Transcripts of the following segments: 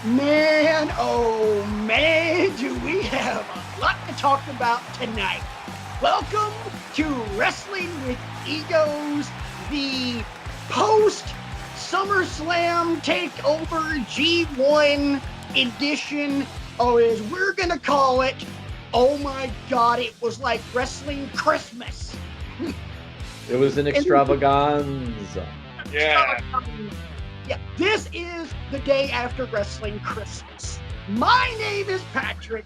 Man, oh man, do we have a lot to talk about tonight. Welcome to Wrestling with Egos, the post SummerSlam Takeover G1 edition. Oh, as we're going to call it, oh my God, it was like Wrestling Christmas. It was an extravaganza. Yeah. Yeah, this is the day after Wrestling Christmas. My name is Patrick,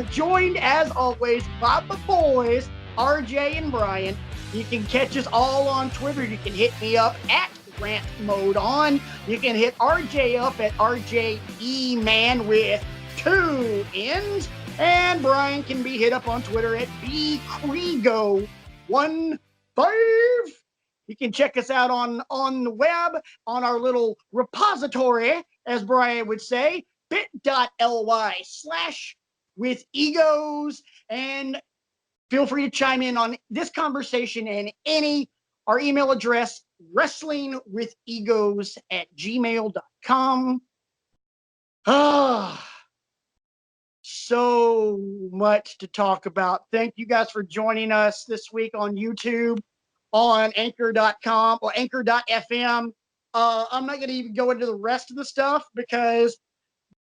joined as always by the boys, RJ and Brian. You can catch us all on Twitter. You can hit me up at Rant Mode On. You can hit RJ up at RJEman with 2 N's. And Brian can be hit up on Twitter at BCrigo15. You can check us out on the web, on our little repository, as Brian would say, bit.ly/withegos. And feel free to chime in on this conversation and our email address, wrestlingwithegos@gmail.com. So much to talk about. Thank you guys for joining us this week on YouTube, on anchor.com or anchor.fm. I'm not going to even go into the rest of the stuff because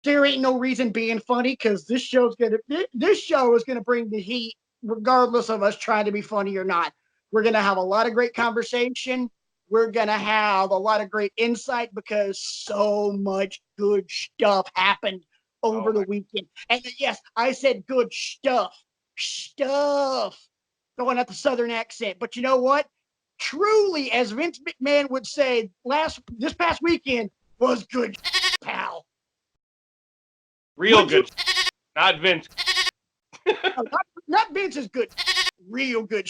there ain't no reason being funny, because this show is going to bring the heat regardless of us trying to be funny or not. We're going to have a lot of great conversation. We're going to have a lot of great insight because so much good stuff happened over the weekend. And yes, I said good stuff. Going at the Southern accent. But you know what? Truly, as Vince McMahon would say, this past weekend was good, pal. Real good. Not Vince. No, not Vince's good. Real good.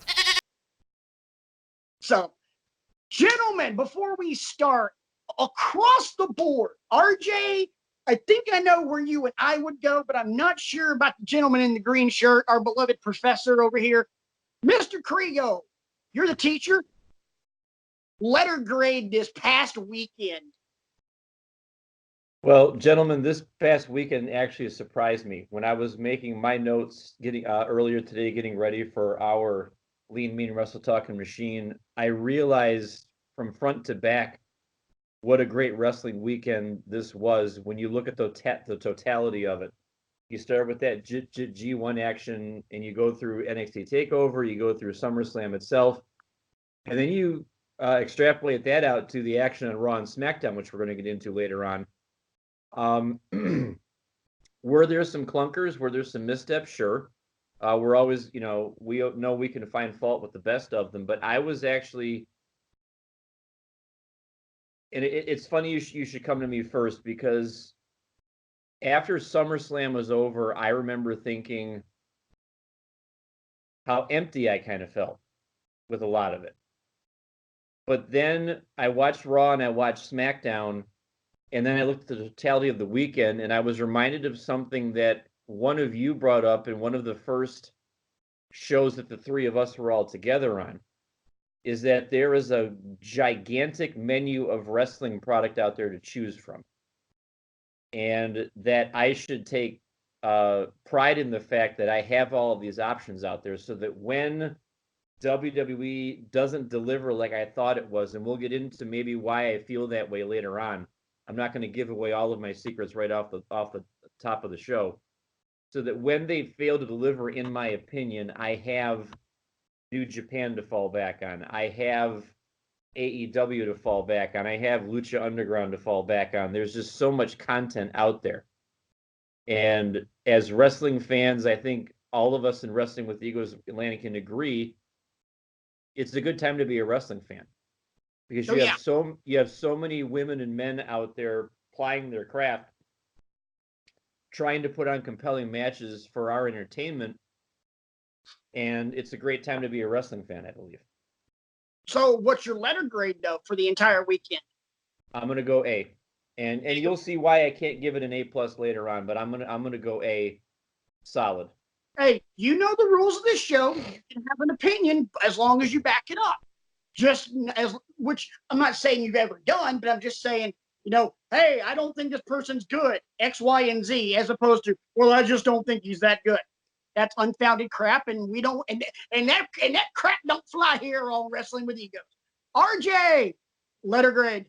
So, gentlemen, before we start, across the board, RJ, I think I know where you and I would go, but I'm not sure about the gentleman in the green shirt, our beloved professor over here. Mr. Krigo, you're the teacher. Letter grade this past weekend. Well, gentlemen, this past weekend actually surprised me. When I was making my notes earlier today, getting ready for our Lean Mean Wrestle Talking Machine, I realized from front to back what a great wrestling weekend this was when you look at the totality of it. You start with that G1 action, and you go through NXT TakeOver, you go through SummerSlam itself, and then you extrapolate that out to the action on Raw and SmackDown, which we're going to get into later on. Were there some clunkers? Were there some missteps? Sure. We're always, we know we can find fault with the best of them, but I was actually, and it's funny you should come to me first, because after SummerSlam was over, I remember thinking how empty I kind of felt with a lot of it. But then I watched Raw and I watched SmackDown, and then I looked at the totality of the weekend, and I was reminded of something that one of you brought up in one of the first shows that the three of us were all together on, is that there is a gigantic menu of wrestling product out there to choose from. And that I should take pride in the fact that I have all of these options out there, so that when WWE doesn't deliver like I thought it was, and we'll get into maybe why I feel that way later on. I'm not going to give away all of my secrets right off the top of the show. So that when they fail to deliver, in my opinion, I have New Japan to fall back on. I have AEW to fall back on. I have Lucha Underground to fall back on. There's just so much content out there. And as wrestling fans, I think all of us in Wrestling with Egos Atlantic can agree, it's a good time to be a wrestling fan, because you have so many women and men out there plying their craft, trying to put on compelling matches for our entertainment, and it's a great time to be a wrestling fan, I believe. So, what's your letter grade though for the entire weekend? I'm gonna go A, and you'll see why I can't give it an A+ later on, but I'm gonna go A, solid. Hey, you know the rules of this show. You can have an opinion as long as you back it up. Which I'm not saying you've ever done, but I'm just saying Hey, I don't think this person's good, X, Y, and Z, as opposed to, well, I just don't think he's that good. That's unfounded crap, and we don't, and that crap don't fly here on Wrestling with Egos. RJ, letter grade.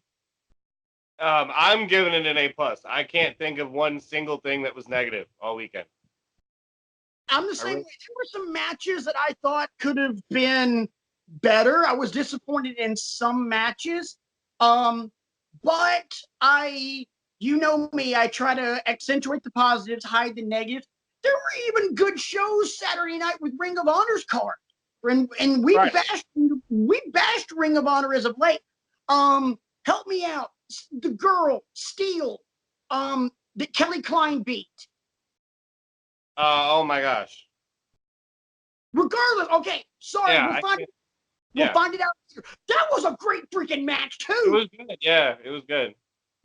I'm giving it an A+. I can't think of one single thing that was negative all weekend. I'm the same way. There were some matches that I thought could have been better. I was disappointed in some matches. But you know me, I try to accentuate the positives, hide the negatives. There were even good shows Saturday night with Ring of Honor's card. And we Right. bashed Ring of Honor as of late. Help me out. The girl, Steel, that Kelly Klein beat. Oh my gosh. Regardless, okay, sorry, Yeah, we'll find it out. That was a great freaking match too. It was good. Yeah, it was good.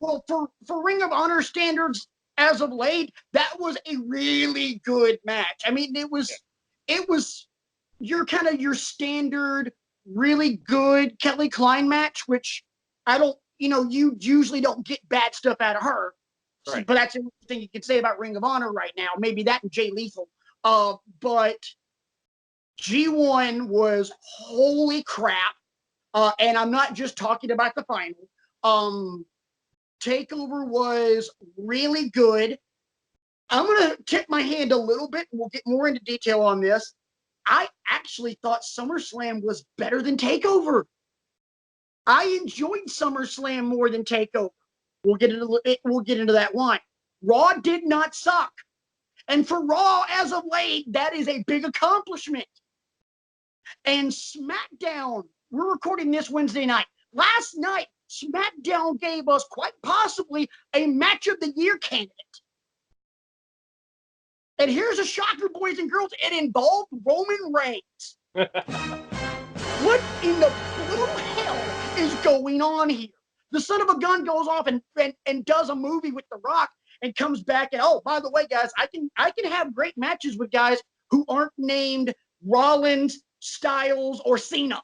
Well, for Ring of Honor standards as of late, that was a really good match. I mean, it was your standard really good Kelly Klein match, which I don't, you usually don't get bad stuff out of her. Right. But that's the thing you can say about Ring of Honor right now. Maybe that and Jay Lethal. But G1 was holy crap. And I'm not just talking about the final. TakeOver was really good. I'm going to tip my hand a little bit. We'll get more into detail on this. I actually thought SummerSlam was better than TakeOver. I enjoyed SummerSlam more than TakeOver. We'll get into that one. Raw did not suck. And for Raw, as of late, that is a big accomplishment. And SmackDown, we're recording this Wednesday night. Last night, SmackDown gave us quite possibly a match of the year candidate. And here's a shocker, boys and girls. It involved Roman Reigns. What in the blue hell is going on here? The son of a gun goes off and does a movie with The Rock and comes back and, oh, by the way, guys, I can have great matches with guys who aren't named Rollins, Styles, or Cena.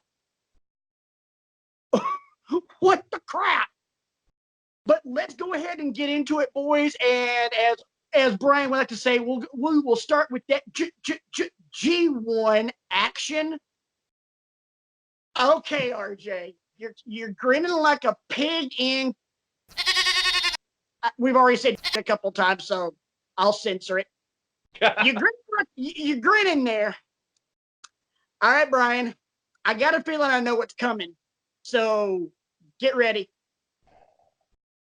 What the crap? But let's go ahead and get into it, boys. And as Brian would like to say, we will start with that G1 action. Okay, RJ, you're grinning like a pig in. We've already said a couple times, so I'll censor it. You're grinning there. All right, Brian. I got a feeling I know what's coming. So get ready.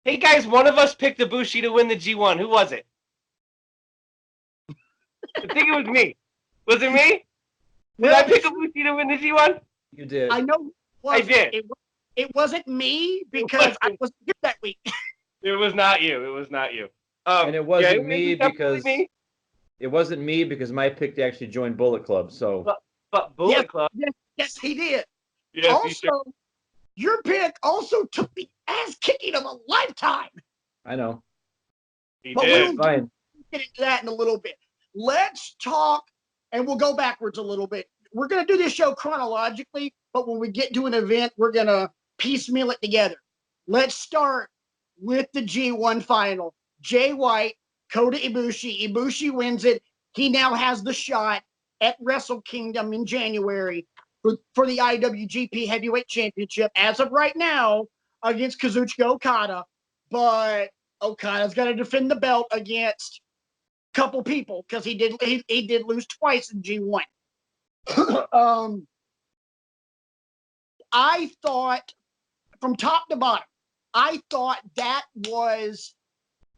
Hey guys, one of us picked Ibushi to win the G1. Who was it? I think it was me. Was it me? Did I pick Ibushi to win the G1? You did. I know. I did. It wasn't me because I wasn't good that week. It was not you. It was not you. And it wasn't me definitely because me. it wasn't me because my pick to actually join Bullet Club. So But Bullet Yes. Club. Yes, he did. Yes, Also, he sure. your pick also took the ass kicking of a lifetime. I know. He But did. Fine. Get into that in a little bit. Let's talk, and we'll go backwards a little bit. We're going to do this show chronologically, but when we get to an event, we're going to piecemeal it together. Let's start with the G1 final. Jay White, Kota Ibushi. Ibushi wins it. He now has the shot at Wrestle Kingdom in January for the IWGP Heavyweight Championship as of right now against Kazuchika Okada. But Okada's got to defend the belt against a couple people because he did lose twice in G1. I thought from top to bottom, I thought that was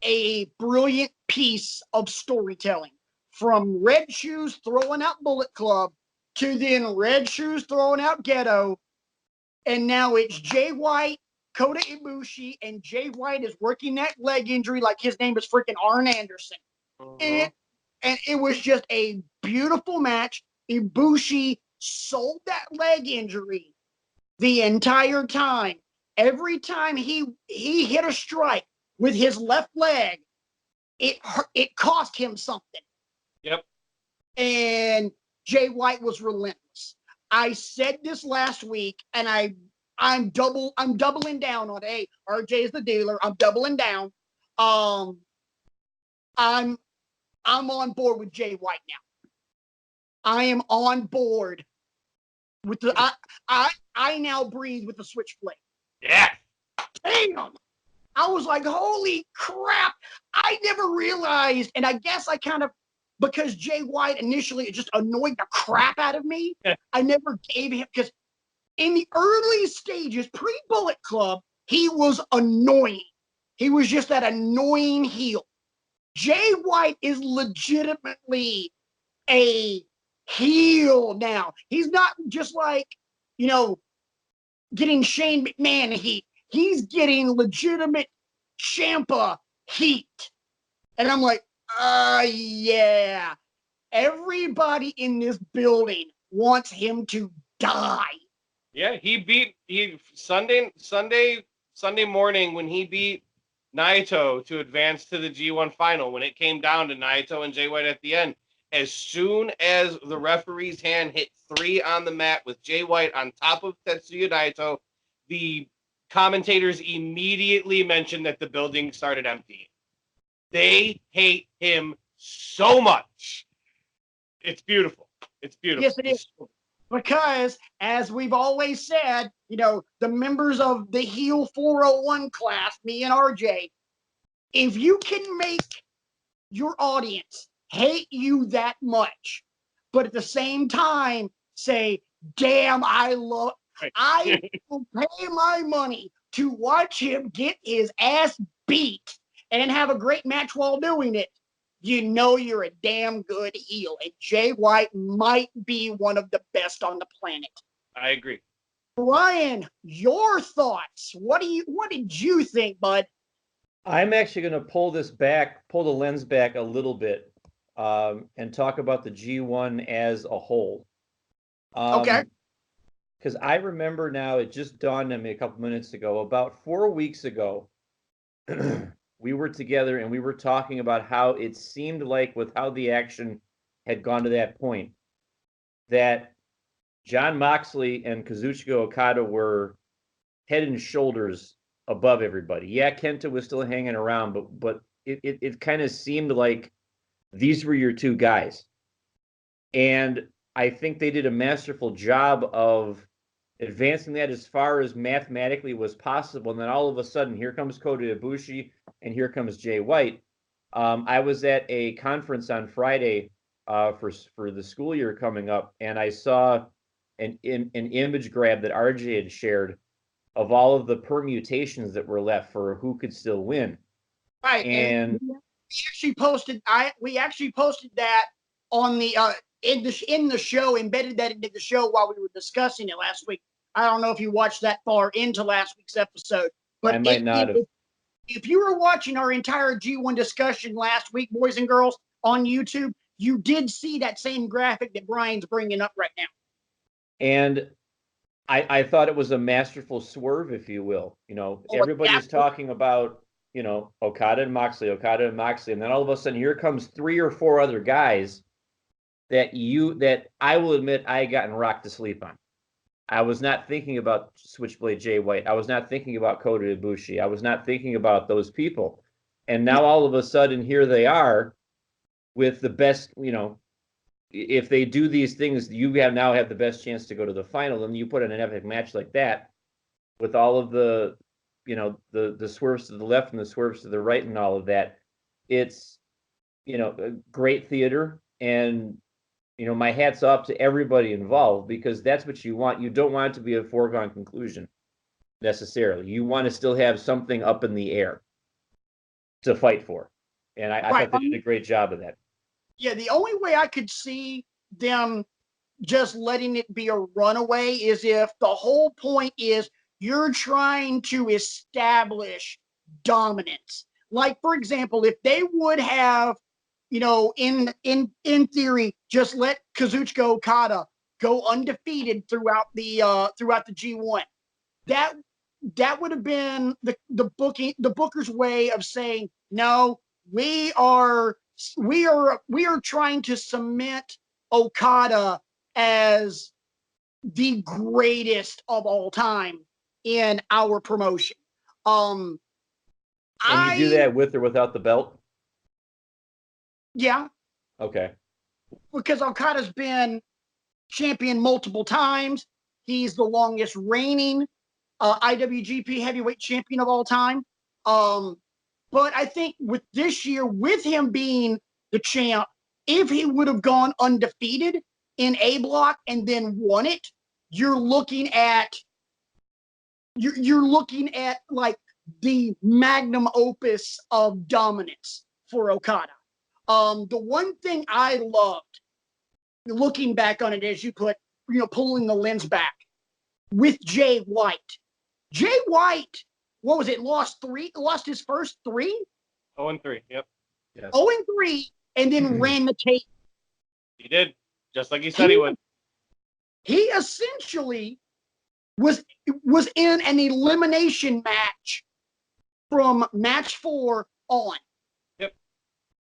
a brilliant piece of storytelling. From Red Shoes throwing out Bullet Club to then Red Shoes throwing out Ghetto. And now it's Jay White, Kota Ibushi, and Jay White is working that leg injury like his name is freaking Arn Anderson. Mhm. And it was just a beautiful match. Ibushi sold that leg injury the entire time. Every time he hit a strike with his left leg, it cost him something. Yep. And Jay White was relentless. I said this last week, and I I'm doubling down on, hey, RJ is the dealer. I'm doubling down. I'm on board with Jay White now. I am on board with the I now breathe with the switchblade. Yeah. Damn. I was like, holy crap. I never realized, and I guess I kind of, because Jay White initially just annoyed the crap out of me, I never gave him, because in the early stages, pre-Bullet Club, he was annoying. He was just that annoying heel. Jay White is legitimately a heel now. He's not just like, getting Shane McMahon heat. He's getting legitimate Ciampa heat. And I'm like, yeah. Everybody in this building wants him to die. Yeah, he Sunday morning when he beat Naito to advance to the G1 final, when it came down to Naito and Jay White at the end. As soon as the referee's hand hit 3 on the mat with Jay White on top of Tetsuya Naito, the commentators immediately mentioned that the building started emptying. They hate him so much. It's beautiful. It's beautiful. Yes, it is. Because, as we've always said, the members of the heel 401 class, me and RJ, if you can make your audience hate you that much, but at the same time say, damn, I will pay my money to watch him get his ass beat and have a great match while doing it, you're a damn good heel. And Jay White might be one of the best on the planet. I agree. Brian, your thoughts. What did you think, bud? I'm actually going to pull the lens back a little bit, and talk about the G1 as a whole. Okay. Because I remember now, it just dawned on me a couple minutes ago, about 4 weeks ago, we were together and we were talking about how it seemed like, with how the action had gone to that point, that Jon Moxley and Kazuchika Okada were head and shoulders above everybody. Yeah, Kenta was still hanging around, but it kind of seemed like these were your two guys. And I think they did a masterful job of advancing that as far as mathematically was possible. And then all of a sudden, here comes Kota Ibushi and here comes Jay White. I was at a conference on Friday for the school year coming up, and I saw an image grab that RJ had shared of all of the permutations that were left for who could still win. Right. And we actually posted that on the in the show, embedded that into the show while we were discussing it last week. I don't know if you watched that far into last week's episode, but I might not have. If you were watching our entire G1 discussion last week, boys and girls, on YouTube, you did see that same graphic that Brian's bringing up right now. And I thought it was a masterful swerve, if you will. Everybody's talking about, Okada and Moxley, and then all of a sudden here comes 3 or 4 other guys that I will admit I had gotten rocked to sleep on. I was not thinking about Switchblade Jay White. I was not thinking about Kota Ibushi. I was not thinking about those people. And now all of a sudden here they are with the best, if they do these things, you now have the best chance to go to the final. And you put in an epic match like that with all of the, the swerves to the left and the swerves to the right and all of that. It's, great theater. And, my hat's off to everybody involved, because that's what you want. You don't want it to be a foregone conclusion necessarily. You want to still have something up in the air to fight for. And I thought they did a great job of that. Yeah, the only way I could see them just letting it be a runaway is if the whole point is you're trying to establish dominance. Like, for example, if they would have, in theory, just let Kazuchika Okada go undefeated throughout the G1, that would have been the booker's way of saying, no, we are trying to cement Okada as the greatest of all time. in our promotion. And you do that with or without the belt? Yeah, Okay. because Okada's been champion multiple times. He's the longest reigning IWGP heavyweight champion of all time. But I think with this year, with him being the champ, if he would have gone undefeated in A Block and then won it, you're looking at like the magnum opus of dominance for Okada. The one thing I loved, looking back on it, as you put, pulling the lens back with Jay White. Jay White, what was it? Lost his first 3? 0-3. Yep. Yes. 0-3, and then ran the tape. He did, just like he said he would. He essentially was in an elimination match from match 4 on. Yep.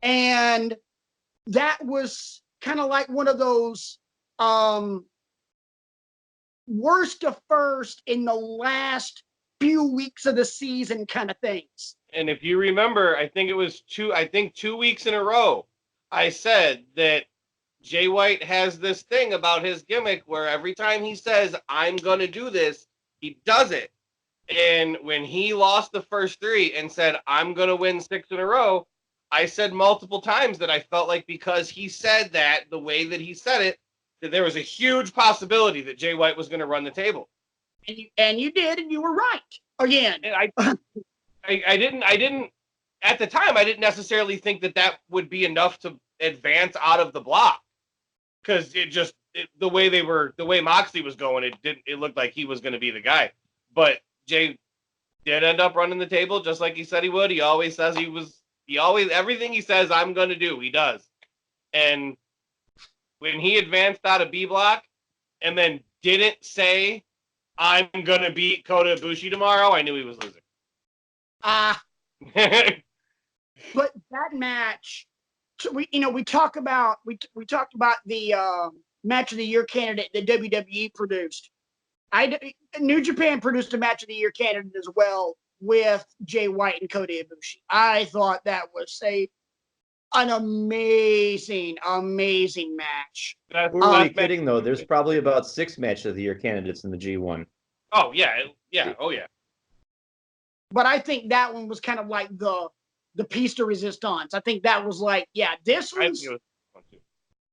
And that was kind of like one of those worst to first in the last few weeks of the season kind of things. And if you remember, I think it was 2 weeks in a row, I said that Jay White has this thing about his gimmick where every time he says, I'm going to do this, he does it. And when he lost the first 3 and said, I'm going to win 6 in a row, I said multiple times that I felt like because he said that the way that he said it, that there was a huge possibility that Jay White was going to run the table. And you did, and you were right again. And I didn't at the time, I didn't necessarily think that would be enough to advance out of the block, because the way Moxley was going, it looked like he was going to be the guy. But Jay did end up running the table just like he said he would. He always says everything he says I'm going to do, he does. And when he advanced out of B block and then didn't say I'm going to beat Kota Ibushi tomorrow, I knew he was losing. But that match, we talked about the match of the year candidate that WWE produced. New Japan produced a match of the year candidate as well with Jay White and Kota Ibushi. I thought that was an amazing match. Who are we kidding though? There's probably about 6 match of the year candidates in the G1. Oh yeah. Oh yeah. But I think that one was kind of like the piece de resistance. I think that was like, yeah, this one's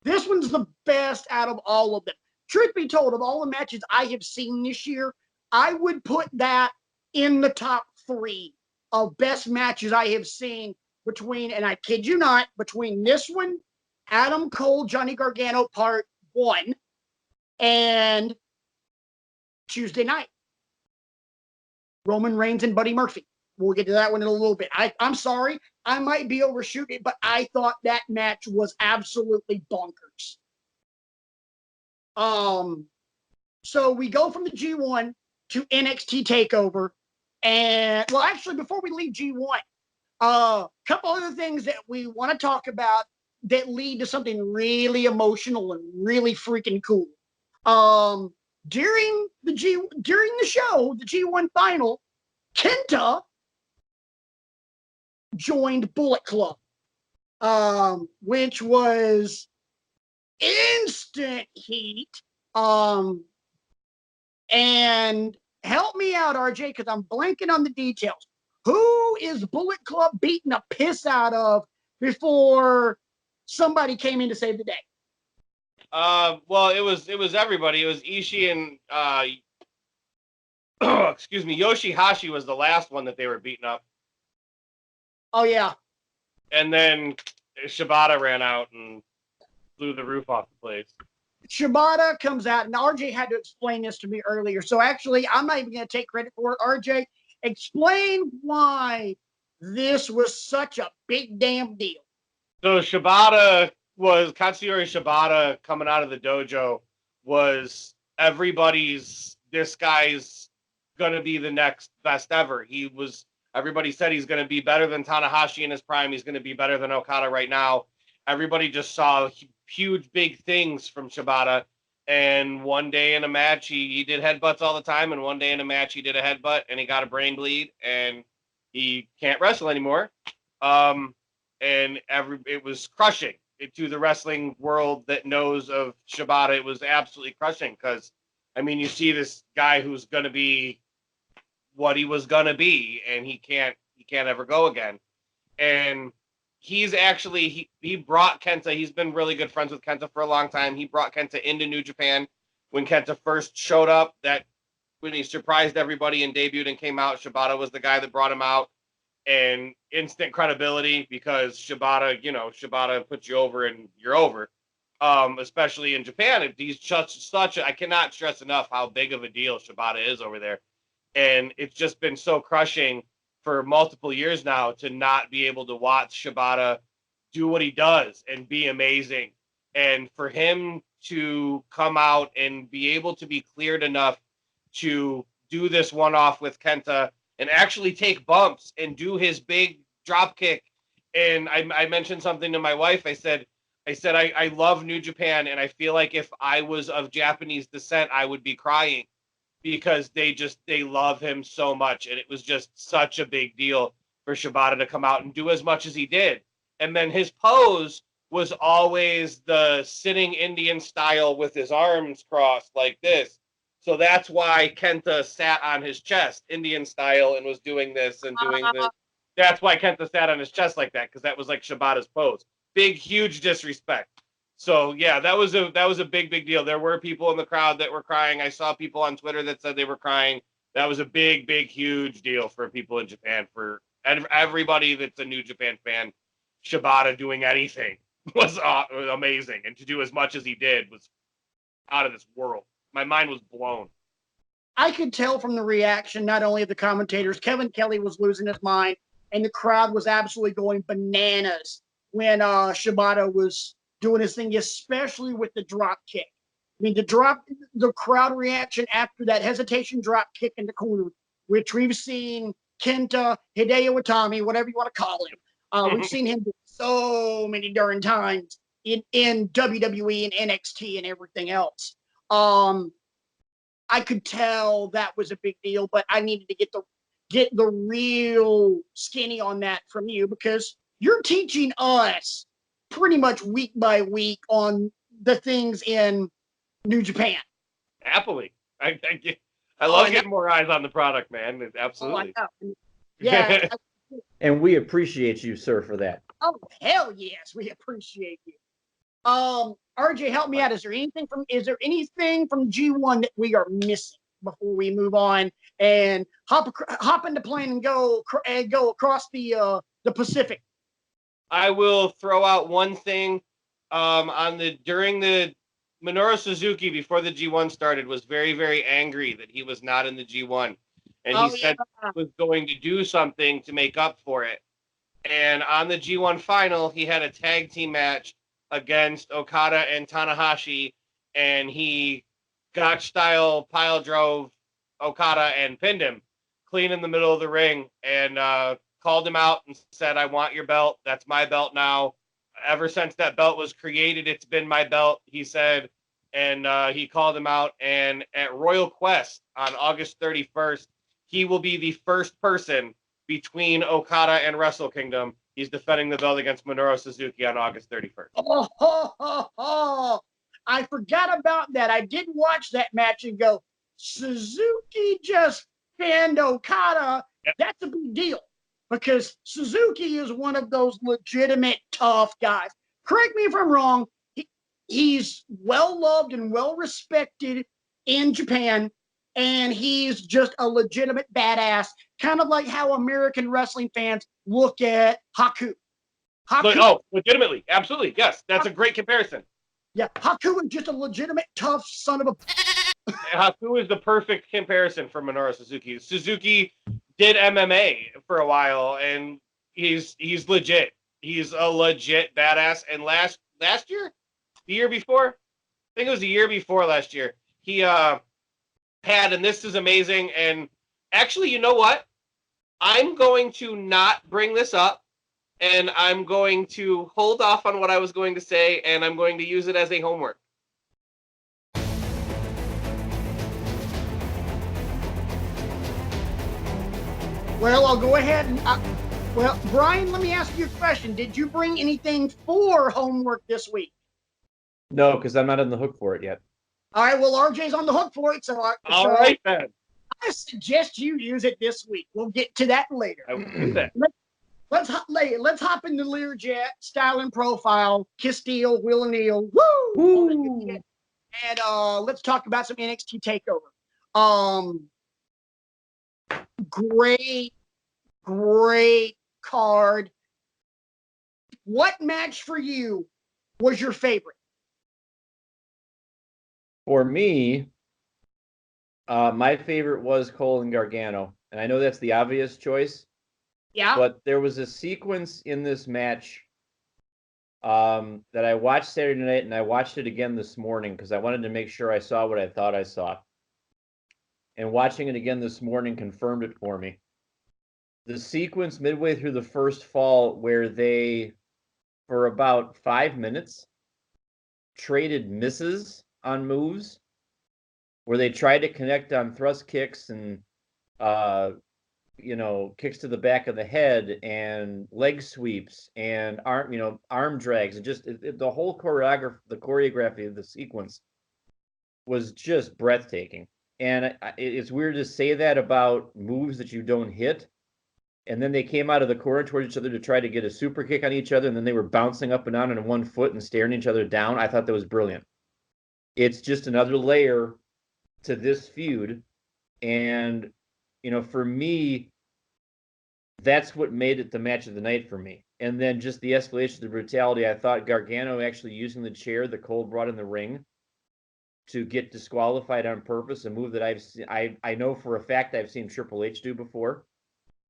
the best out of all of them. Truth be told, of all the matches I have seen this year, I would put that in the top 3 of best matches I have seen between, and I kid you not, between this one, Adam Cole, Johnny Gargano Part 1, and Tuesday night, Roman Reigns and Buddy Murphy. We'll get to that one in a little bit. I'm sorry, I might be overshooting it, but I thought that match was absolutely bonkers. So we go from the G1 to NXT TakeOver, and well, actually, before we leave G1, a couple other things that we want to talk about that lead to something really emotional and really freaking cool. During the show, the G1 final, Kenta joined Bullet Club, which was instant heat. And help me out, RJ, because I'm blanking on the details. Who is Bullet Club beating the piss out of before somebody came in to save the day? Well, it was everybody. It was Ishii and excuse me, Yoshihashi was the last one that they were beating up. Oh yeah. And then Shibata ran out and blew the roof off the place. Shibata comes out, and RJ had to explain this to me earlier. So actually, I'm not even going to take credit for it. RJ, explain why this was such a big damn deal. So Katsuyori Shibata coming out of the dojo was this guy's going to be the next best ever. Everybody said he's going to be better than Tanahashi in his prime. He's going to be better than Okada right now. Everybody just saw huge, big things from Shibata. And one day in a match, he did headbutts all the time. And one day in a match, he did a headbutt and he got a brain bleed and he can't wrestle anymore. And it was crushing to the wrestling world that knows of Shibata. It was absolutely crushing because, I mean, you see this guy who's going to be what he was going to be, and he can't ever go again. And he's actually, he brought Kenta. He's been really good friends with Kenta for a long time. He brought Kenta into New Japan when Kenta first showed up. That when he surprised everybody and debuted and came out, Shibata was the guy that brought him out. And instant credibility because Shibata puts you over and you're over. Especially in Japan, he's such I cannot stress enough how big of a deal Shibata is over there. And it's just been so crushing for multiple years now to not be able to watch Shibata do what he does and be amazing. And for him to come out and be able to be cleared enough to do this one-off with Kenta and actually take bumps and do his big drop kick. And I mentioned something to my wife. I said, I love New Japan, and I feel like if I was of Japanese descent, I would be crying because they love him so much. And it was just such a big deal for Shibata to come out and do as much as he did. And then his pose was always the sitting Indian style with his arms crossed like this. So that's why Kenta sat on his chest, Indian style, and was doing this and doing this. That's why Kenta sat on his chest like that, because that was like Shibata's pose. Big, huge disrespect. So yeah, that was a big deal. There were people in the crowd that were crying. I saw people on Twitter that said they were crying. That was a big, huge deal for people in Japan. For everybody that's a New Japan fan, Shibata doing anything was amazing, and to do as much as he did was out of this world. My mind was blown. I could tell from the reaction, not only of the commentators, Kevin Kelly was losing his mind, and the crowd was absolutely going bananas when Shibata was doing his thing, especially with the drop kick. I mean, the crowd reaction after that hesitation drop kick in the corner, which we've seen Kenta, Hideo Itami, whatever you want to call him. We've seen him do so many darn times in WWE and NXT and everything else. I could tell that was a big deal, but I needed to get the real skinny on that from you because you're teaching us pretty much week by week on the things in New Japan. Happily. I love getting more eyes on the product, man. Absolutely. Yeah. And we appreciate you, sir, for that. Oh, hell yes. We appreciate you. RJ, help me out. Is there anything from G1 that we are missing before we move on and hop in the plane and go across the Pacific? I will throw out one thing. During the Minoru Suzuki before the G1 started was very, very angry that he was not in the G1, and he said he was going to do something to make up for it. And on the G1 final, he had a tag team match against Okada and Tanahashi, and he Gotch style pile drove Okada and pinned him clean in the middle of the ring, and called him out and said, "I want your belt. That's my belt now. Ever since that belt was created, it's been my belt," he said. And he called him out. And at Royal Quest on August 31st, he will be the first person between Okada and Wrestle Kingdom. He's defending the belt against Minoru Suzuki on August 31st. Oh, I forgot about that. I did watch that match and go, Suzuki just pinned Okada. Yep. That's a big deal because Suzuki is one of those legitimate tough guys. Correct me if I'm wrong. He's well loved and well respected in Japan, and he's just a legitimate badass, kind of like how American wrestling fans look at Haku. Legitimately. Absolutely. Yes. That's a great comparison. Yeah. Haku is just a legitimate tough son of a... Haku is the perfect comparison for Minoru Suzuki. Suzuki did MMA for a while, and he's legit. He's a legit badass. And last year, the year before, I think it was the year before last year, he had, and this is amazing, and actually, you know what? I'm going to not bring this up, and I'm going to hold off on what I was going to say, and I'm going to use it as a homework. Well, I'll go ahead and. Well, Brian, let me ask you a question. Did you bring anything for homework this week? No, because I'm not on the hook for it yet. All right. Well, RJ's on the hook for it, so All right then. I suggest you use it this week. We'll get to that later. I will do that. Let's hop into Learjet, Style and Profile, Kiss Deal, Will and Neal. Woo! Woo! And let's talk about some NXT Takeover. Great card. What match for you was your favorite? For me, my favorite was Cole and Gargano. And I know that's the obvious choice, Yeah. but there was a sequence in this match that I watched Saturday night, and I watched it again this morning because I wanted to make sure I saw what I thought I saw. And watching it again this morning confirmed it for me. The sequence midway through the first fall where they, for about 5 minutes, traded misses on moves, where they tried to connect on thrust kicks and kicks to the back of the head and leg sweeps and arm drags, and just the whole choreography of the sequence was just breathtaking. And it's weird to say that about moves that you don't hit. And then they came out of the corner towards each other to try to get a super kick on each other, and then they were bouncing up and down on one foot and staring each other down. I thought that was brilliant. It's just another layer to this feud. And, for me, that's what made it the match of the night for me. And then just the escalation, the brutality. I thought Gargano actually using the chair that Cole brought in the ring to get disqualified on purpose, a move that I know for a fact I've seen Triple H do before.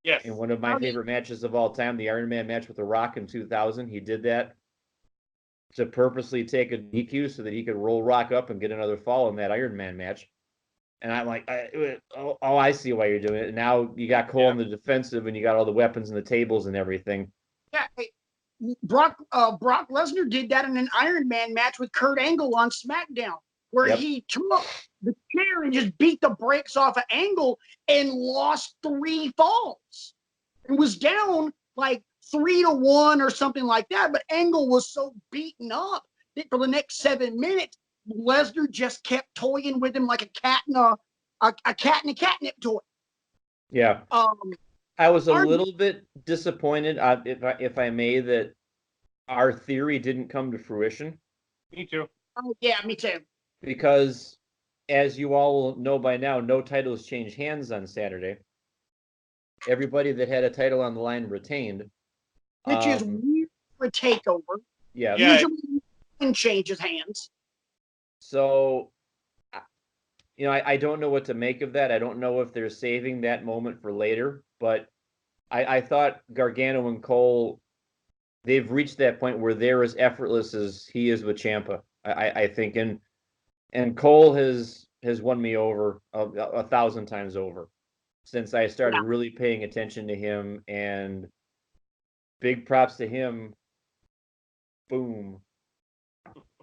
Yes. In one of my favorite matches of all time, the Iron Man match with The Rock in 2000, he did that to purposely take a DQ so that he could roll Rock up and get another fall in that Iron Man match. And I'm like, I see why you're doing it. And now you got Cole on the defensive, and you got all the weapons and the tables and everything. Yeah, Brock Lesnar did that in an Iron Man match with Kurt Angle on SmackDown, where he took the chair and just beat the brakes off of Angle and lost 3 falls and was down like 3-1 or something like that. But Angle was so beaten up that for the next 7 minutes, Lesnar just kept toying with him like a cat in a catnip toy. Yeah. I was a little bit disappointed, if I may, that our theory didn't come to fruition. Me too. Oh yeah, me too. Because, as you all know by now, no titles changed hands on Saturday. Everybody that had a title on the line retained. Which is weird for a takeover. Yeah. Usually one changes hands. So, I don't know what to make of that. I don't know if they're saving that moment for later, but I thought Gargano and Cole, they've reached that point where they're as effortless as he is with Ciampa, I think. And Cole has won me over 1,000 times over since I started really paying attention to him, and big props to him. Boom.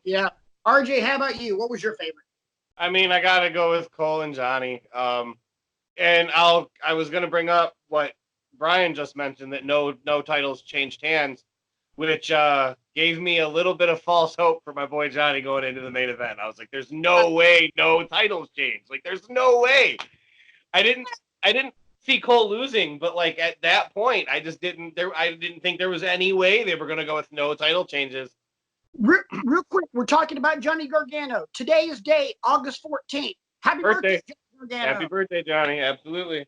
Yeah. RJ, how about you? What was your favorite? I mean, I gotta go with Cole and Johnny. And I was gonna bring up what Brian just mentioned, that no titles changed hands, which gave me a little bit of false hope for my boy Johnny going into the main event. I was like, there's no way no titles changed. Like, there's no way. I didn't see Cole losing, but like at that point, I didn't think there was any way they were gonna go with no title changes. Real quick, we're talking about Johnny Gargano. Today is date, August 14th. Happy birthday, Johnny Gargano. Happy birthday, Johnny. Absolutely.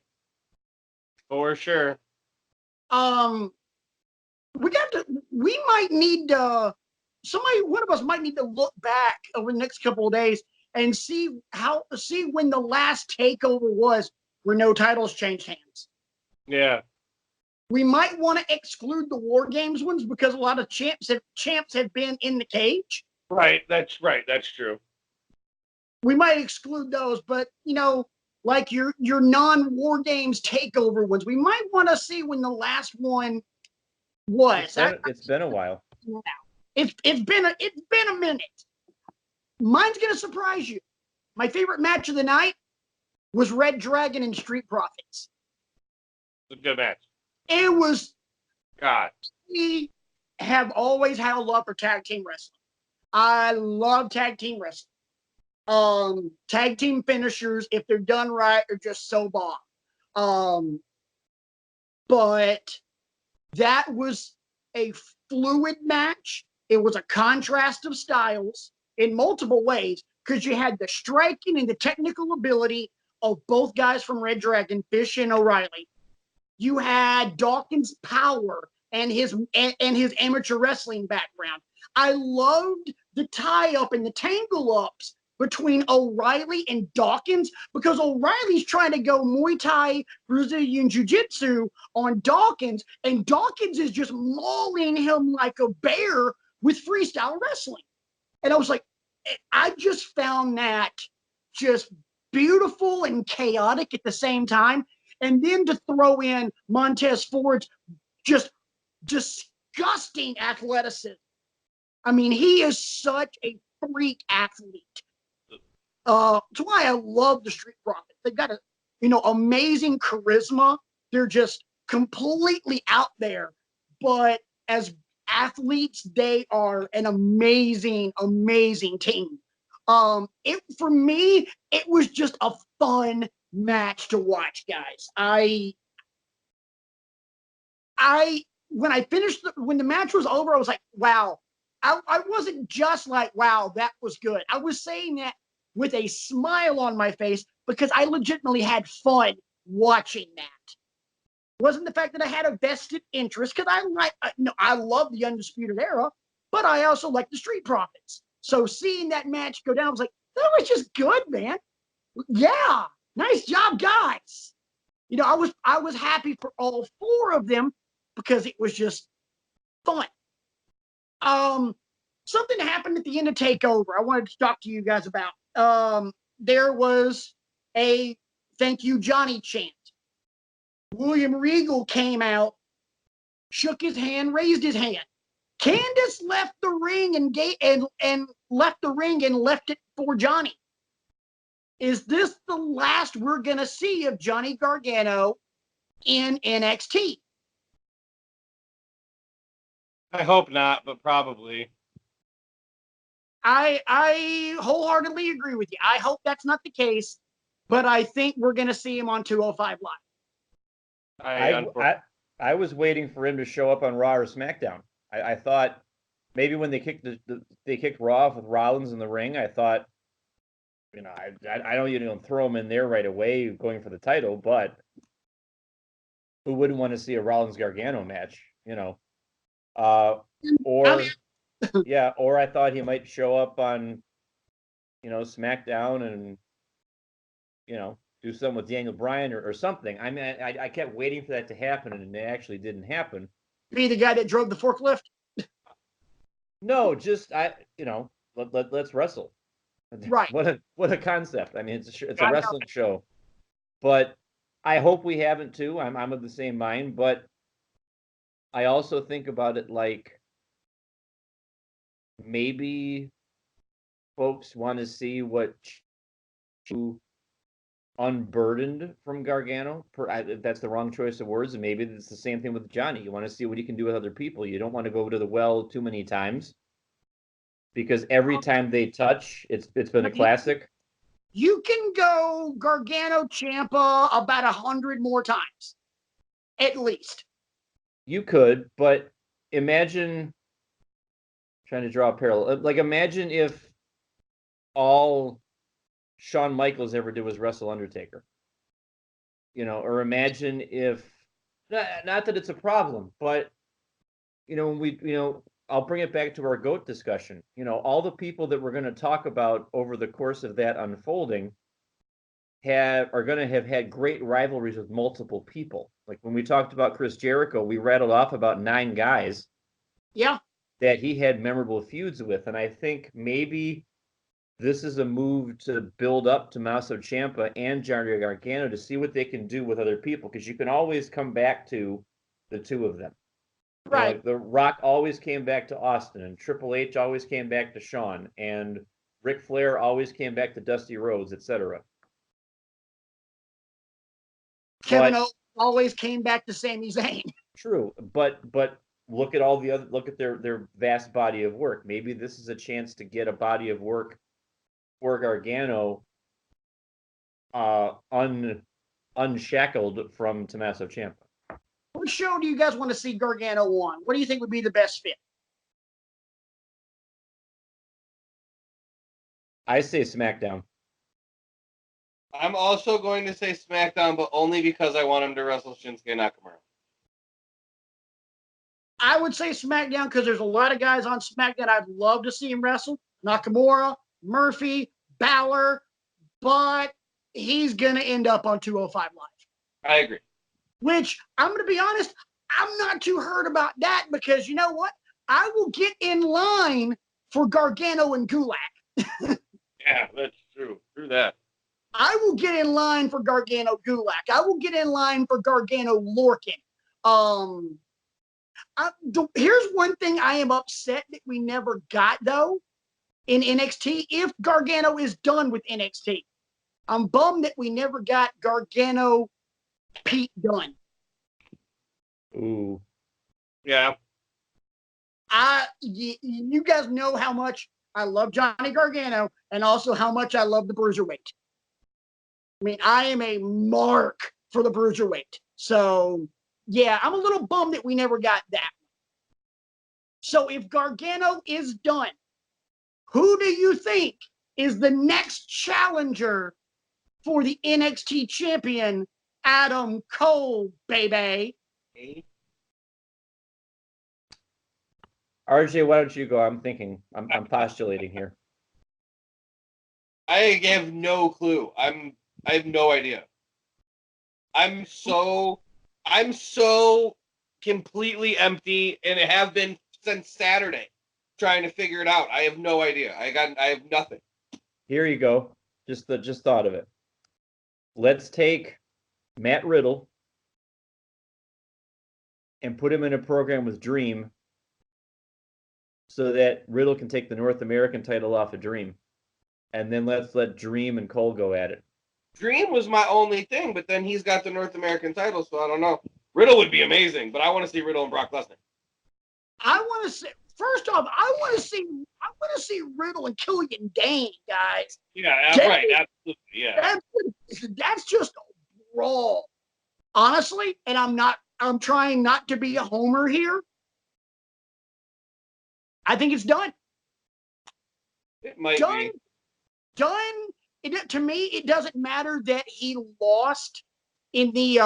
For sure. We might need one of us might need to look back over the next couple of days and see when the last takeover was where no titles changed hands. Yeah. We might want to exclude the War Games ones because a lot of champs have been in the cage. Right. That's true. We might exclude those, but like your non-War Games takeover ones, we might want to see when the last one was. It's been a while. It's been a minute. Mine's gonna surprise you. My favorite match of the night was Red Dragon and Street Profits. It's a good match. It was. God. We have always had a love for tag team wrestling. I love tag team wrestling. Tag team finishers, if they're done right, are just so bomb. But that was a fluid match. It was a contrast of styles in multiple ways because you had the striking and the technical ability of both guys from Red Dragon, Fish and O'Reilly. You had Dawkins' power and his amateur wrestling background. I loved the tie-up and the tangle-ups between O'Reilly and Dawkins because O'Reilly's trying to go Muay Thai, Brazilian Jiu-Jitsu on Dawkins, and Dawkins is just mauling him like a bear with freestyle wrestling. And I was like, I just found that just beautiful and chaotic at the same time. And then to throw in Montez Ford's just disgusting athleticism. I mean, he is such a freak athlete. That's why I love the Street Profits. They've got amazing charisma. They're just completely out there. But as athletes, they are an amazing, amazing team. For me, it was just a fun match to watch, guys. When the match was over, I was like, wow. I wasn't just like, wow, that was good. I was saying that with a smile on my face because I legitimately had fun watching that. It wasn't the fact that I had a vested interest because I love the Undisputed Era, but I also like the Street Profits. So seeing that match go down, I was like, that was just good, man. Yeah, nice job, guys. I was happy for all four of them because it was just fun. Something happened at the end of TakeOver I wanted to talk to you guys about. There was a thank you, Johnny chant. William Regal came out, shook his hand, raised his hand. Candice left the ring and left the ring and left it for Johnny. Is this the last we're going to see of Johnny Gargano in NXT? I hope not, but probably. I wholeheartedly agree with you. I hope that's not the case, but I think we're going to see him on 205 Live. I was waiting for him to show up on Raw or SmackDown. I thought maybe when they kicked Raw off with Rollins in the ring, I thought, I don't throw him in there right away going for the title, but who wouldn't want to see a Rollins Gargano match, or I thought he might show up on, SmackDown and, do something with Daniel Bryan or something. I mean, I kept waiting for that to happen, and it actually didn't happen. Be the guy that drove the forklift? No, just let's wrestle. Right. What a concept. I mean, it's a wrestling show, but I hope we haven't too. I'm of the same mind, but I also think about it like maybe folks want to see what unburdened from Gargano. That's the wrong choice of words, and maybe it's the same thing with Johnny. You want to see what he can do with other people. You don't want to go to the well too many times because every time they touch, it's been a classic. You can go Gargano Ciampa about 100 more times, at least. You could, but imagine trying to draw a parallel. Like imagine if all Shawn Michaels ever did was wrestle Undertaker. Or imagine if not that it's a problem, but I'll bring it back to our GOAT discussion. All the people that we're going to talk about over the course of that unfolding are going to have had great rivalries with multiple people. Like when we talked about Chris Jericho, we rattled off about 9 guys. Yeah. That he had memorable feuds with, and I think maybe this is a move to build up Tommaso Ciampa and Johnny Gargano to see what they can do with other people, because you can always come back to the two of them. Right. Like The Rock always came back to Austin, and Triple H always came back to Shawn, and Ric Flair always came back to Dusty Rhodes, etc. Kevin Owens always came back to Sami Zayn. True, but look at all the other, look at their vast body of work. Maybe this is a chance to get a body of work for Gargano unshackled from Tommaso Ciampa. What show do you guys want to see Gargano on? What do you think would be the best fit? I say SmackDown. I'm also going to say SmackDown, but only because I want him to wrestle Shinsuke Nakamura. I would say SmackDown because there's a lot of guys on SmackDown I'd love to see him wrestle. Nakamura, Murphy, Balor, but he's going to end up on 205 Live. I agree. Which, I'm going to be honest, I'm not too hurt about that because you know what? I will get in line for Gargano and Gulak. Yeah, that's true. True that. I will get in line for Gargano Gulak. I will get in line for Gargano Lorcan. Here's one thing I am upset that we never got, though, in NXT. If Gargano is done with NXT, I'm bummed that we never got Gargano Pete Dunne. Ooh. Yeah. You guys know how much I love Johnny Gargano and also how much I love the Bruiserweight. I mean, I am a mark for the Bruiserweight. So, yeah, I'm a little bummed that we never got that. So if Gargano is done, who do you think is the next challenger for the NXT champion, Adam Cole, baby? RJ, why don't you go? I'm thinking. I'm postulating here. I have no clue. I have no idea. I'm so completely empty, and it have been since Saturday, trying to figure it out. I have no idea. I have nothing. Here you go. Just thought of it. Let's take Matt Riddle and put him in a program with Dream so that Riddle can take the North American title off of Dream. And then let's let Dream and Cole go at it. Dream was my only thing, but then he's got the North American title, so I don't know. Riddle would be amazing, but I want to see Riddle and Brock Lesnar. I want to see. First off, I want to see Riddle and Killian Dane, guys. Yeah, that's right. Absolutely. Yeah. That's just a brawl. Honestly, and I'm trying not to be a homer here. I think it's done. It might Done. be. Done. To me, it doesn't matter that he lost in the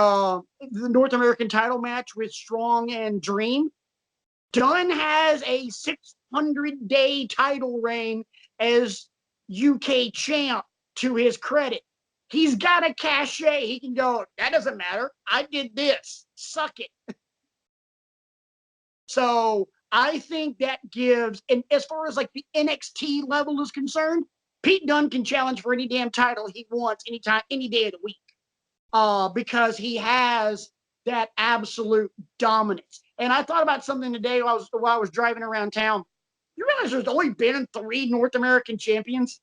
North American title match with Strong and Dream. Dunn has a 600-day title reign as UK champ to his credit. He's got a cachet. He can go, that doesn't matter. I did this. Suck it. So I think that gives, and as far as like the NXT level is concerned, Pete Dunne can challenge for any damn title he wants anytime, any day of the week, because he has that absolute dominance. And I thought about something today while I was driving around town. You realize there's only been 3 North American champions?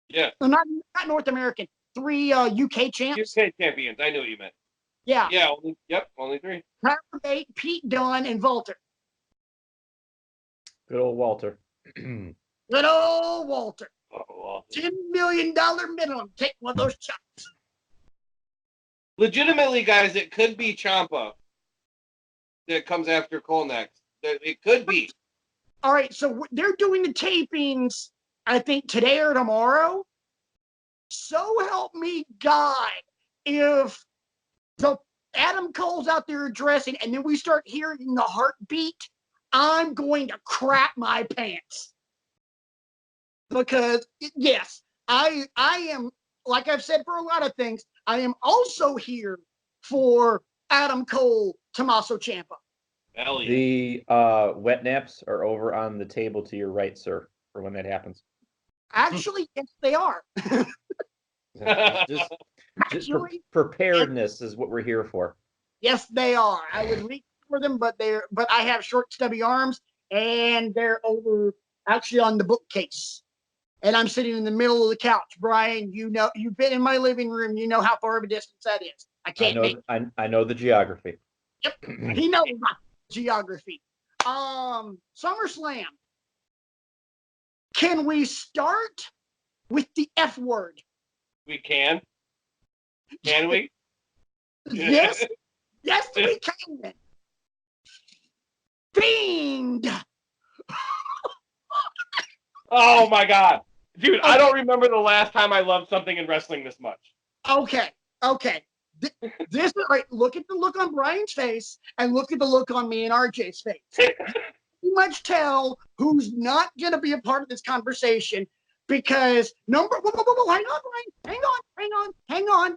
Yeah. No, not North American. 3 UK champs. UK champions. I knew what you meant. Yeah. Yeah. Only 3. Tyler Bate, Pete Dunne, and Walter. Good old Walter. Good old Walter. Oh, well. $10 million minimum. Take one of those chops. Legitimately, guys, it could be Ciampa that comes after Cole next. It could be. All right, so they're doing the tapings, I think, today or tomorrow. So help me God, if Adam Cole's out there addressing and then we start hearing the heartbeat, I'm going to crap my pants. Because, yes, I am, like I've said for a lot of things, I am also here for Adam Cole, Tommaso Ciampa. Hell yeah. The wet naps are over on the table to your right, sir, for when that happens. Actually, yes, they are. just Actually, preparedness is what we're here for. yes, they are. I would reach for them, but I have short, stubby arms, and they're over actually on the bookcase. And I'm sitting in the middle of the couch. Brian, you know, you've been in my living room. You know how far of a distance that is. I I can't know. make. I know the geography. Yep, he knows about geography. SummerSlam. Can we start with the F word? We can. Can we? Yes, yes, we can. Fiend. Oh my god. Dude, I don't remember the last time I loved something in wrestling this much. Okay, okay. This is right. Look at the look on Brian's face, and look at the look on me and RJ's face. You much tell who's not going to be a part of this conversation because hang on, Brian, hang on.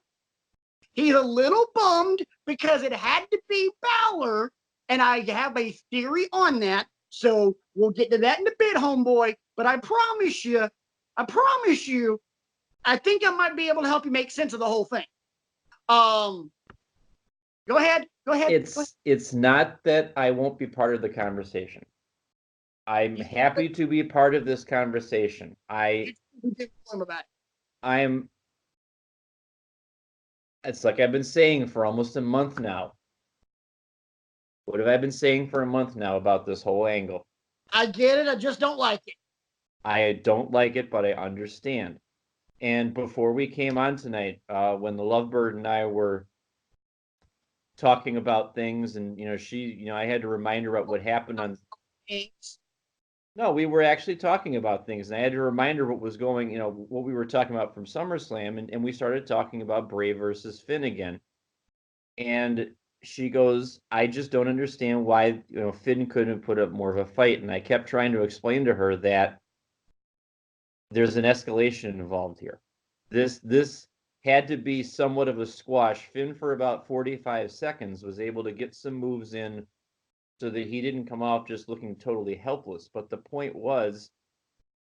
He's a little bummed because it had to be Balor, and I have a theory on that. So we'll get to that in a bit, homeboy. But I promise you, I think I might be able to help you make sense of the whole thing. Go ahead. It's not that I won't be part of the conversation. I'm happy to be part of this conversation. It's like I've been saying for almost a month now. What have I been saying for a month now about this whole angle? I get it. I just don't like it. I don't like it, but I understand. And before we came on tonight, when the Lovebird and I were talking about things, and I had to remind her about what happened on. No, we were actually talking about things, and I had to remind her what was going, what we were talking about from SummerSlam, and we started talking about Bray versus Finn again. And she goes, I just don't understand why, Finn couldn't put up more of a fight. And I kept trying to explain to her that there's an escalation involved here. This had to be somewhat of a squash. Finn, for about 45 seconds, was able to get some moves in so that he didn't come off just looking totally helpless. But the point was,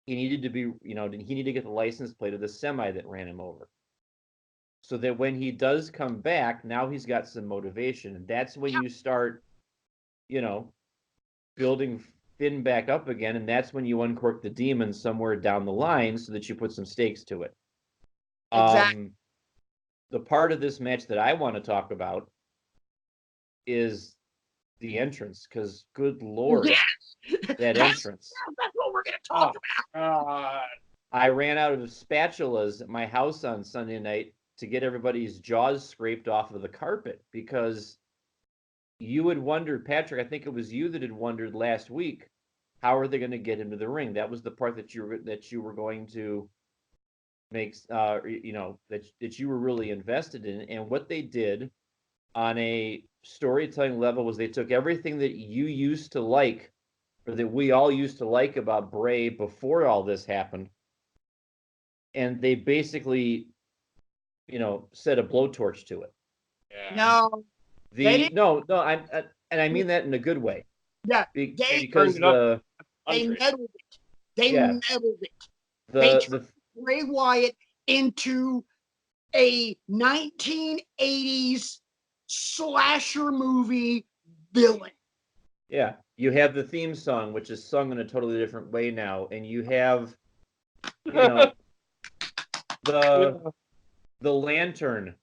he needed to be, he needed to get the license plate of the semi that ran him over. So that when he does come back, now he's got some motivation. And that's when you start, building Finn back up again. And that's when you uncork the demon somewhere down the line so that you put some stakes to it. Exactly. The part of this match that I want to talk about is the entrance, because good Lord, that entrance. That's what we're going to talk about. I ran out of spatulas at my house on Sunday night to get everybody's jaws scraped off of the carpet, because you had wondered, Patrick, I think it was you that had wondered last week, how are they going to get him to the ring? That was the part that you were going to make, that you were really invested in. And what they did on a storytelling level was they took everything that you used to like, or that we all used to like about Bray before all this happened, and they basically, set a blowtorch to it. Yeah. No. I mean that in a good way. Yeah. Because they meddled it. They meddled it. They turned Bray Wyatt into a 1980s slasher movie villain. Yeah. You have the theme song, which is sung in a totally different way now, and you have, the lantern,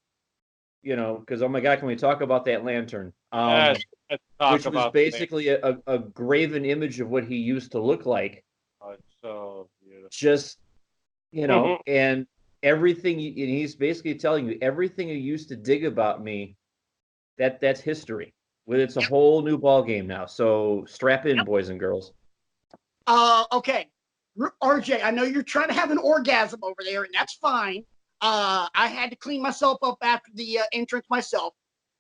because oh my God, can we talk about that lantern? Which was basically a graven image of what he used to look like. Oh, it's so beautiful. Just, and everything, and he's basically telling you everything you used to dig about me, that's history. It's a whole new ball game now. So strap in, boys and girls. Okay. RJ, I know you're trying to have an orgasm over there, and that's fine. I had to clean myself up after the entrance myself.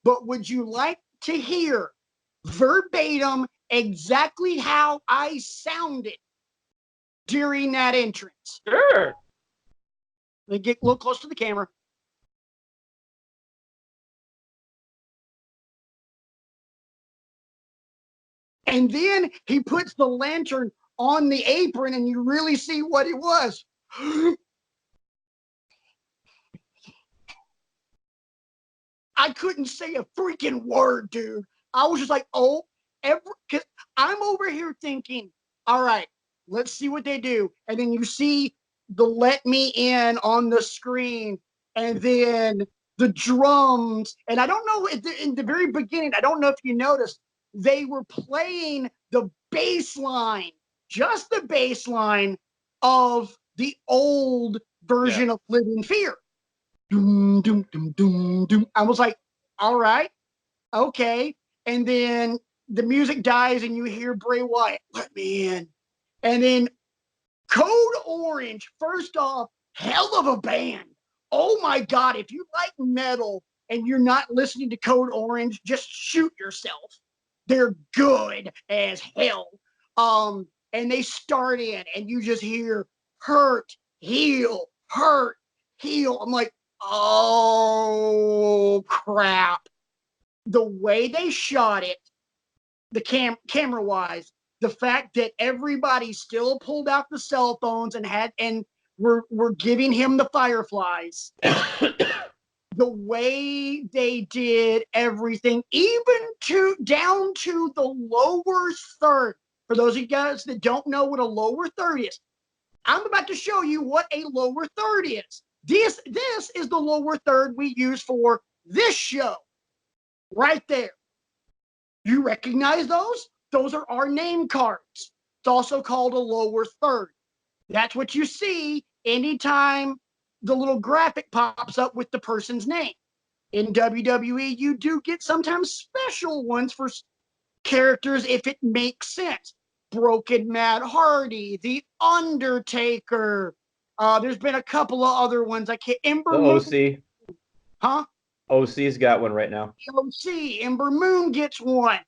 But would you like to hear verbatim exactly how I sounded during that entrance? Sure. Let me get a little close to the camera. And then he puts the lantern on the apron, and you really see what it was. I couldn't say a freaking word, dude. I was just like, because I'm over here thinking, all right, let's see what they do. And then you see the let me in on the screen, and then the drums, and I don't know in the very beginning. I don't know if you noticed they were playing the bass line, just the bass line of the old version of Live in Fear. Doom, doom, doom, doom, doom. I was like, all right, okay. And then the music dies and you hear Bray Wyatt, let me in. And then Code Orange, first off, hell of a band. Oh my God, if you like metal and you're not listening to Code Orange, just shoot yourself. They're good as hell. And they start in and you just hear hurt, heal, hurt, heal. I'm like, oh crap. The way they shot it, the camera wise, the fact that everybody still pulled out the cell phones and were giving him the fireflies. The way they did everything, even down to the lower third. For those of you guys that don't know what a lower third is, I'm about to show you what a lower third is. This is the lower third we use for this show. Right there. You recognize those? Those are our name cards. It's also called a lower third. That's what you see anytime the little graphic pops up with the person's name. In WWE, you do get sometimes special ones for characters if it makes sense. Broken Matt Hardy, The Undertaker. There's been a couple of other ones. I can't. The OC. Huh? OC's got one right now. The OC. Ember Moon gets one.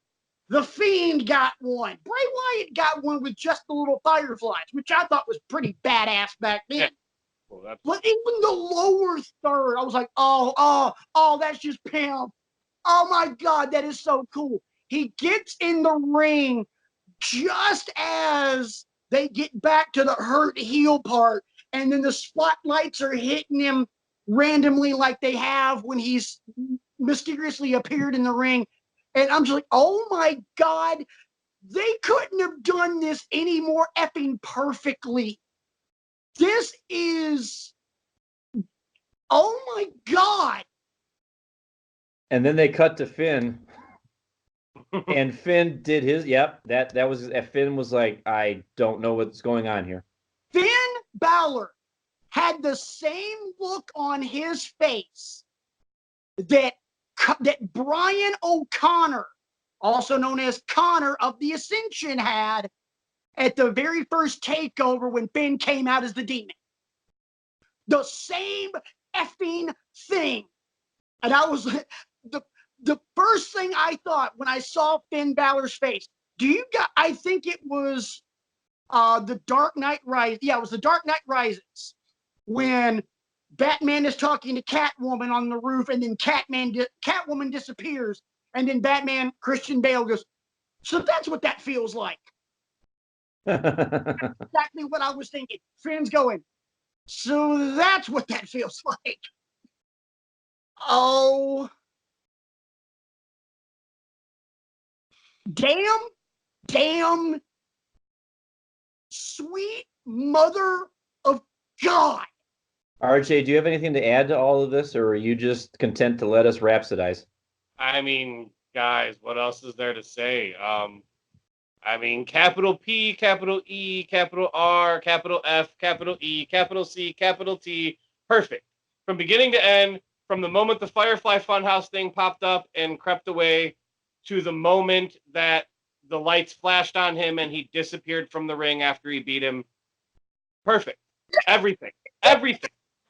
The Fiend got one. Bray Wyatt got one with just the little fireflies, which I thought was pretty badass back then. Yeah. Well, but even the lower third, I was like, oh, that's just pimp. Oh my God, that is so cool. He gets in the ring just as they get back to the hurt heel part, and then the spotlights are hitting him randomly like they have when he's mysteriously appeared in the ring. And I'm just like, oh my God, they couldn't have done this any more effing perfectly. This is, oh my God. And then they cut to Finn. And Finn did his, that was, Finn was like, I don't know what's going on here. Finn Balor had the same look on his face that Brian O'Connor, also known as Connor of the Ascension, had at the very first takeover when Finn came out as the Demon. The same effing thing. And I was the first thing I thought when I saw Finn Balor's face, I think it was the Dark Knight Rises. Yeah, it was the Dark Knight Rises when Batman is talking to Catwoman on the roof, and then Catwoman disappears, and then Christian Bale goes, so that's what that feels like. That's exactly what I was thinking. Finn's going, so that's what that feels like. Oh, damn, sweet mother of God. RJ, do you have anything to add to all of this, or are you just content to let us rhapsodize? I mean, guys, what else is there to say? I mean, capital P, capital E, capital R, capital F, capital E, capital C, capital T. Perfect. From beginning to end, from the moment the Firefly Funhouse thing popped up and crept away to the moment that the lights flashed on him and he disappeared from the ring after he beat him. Perfect. Everything.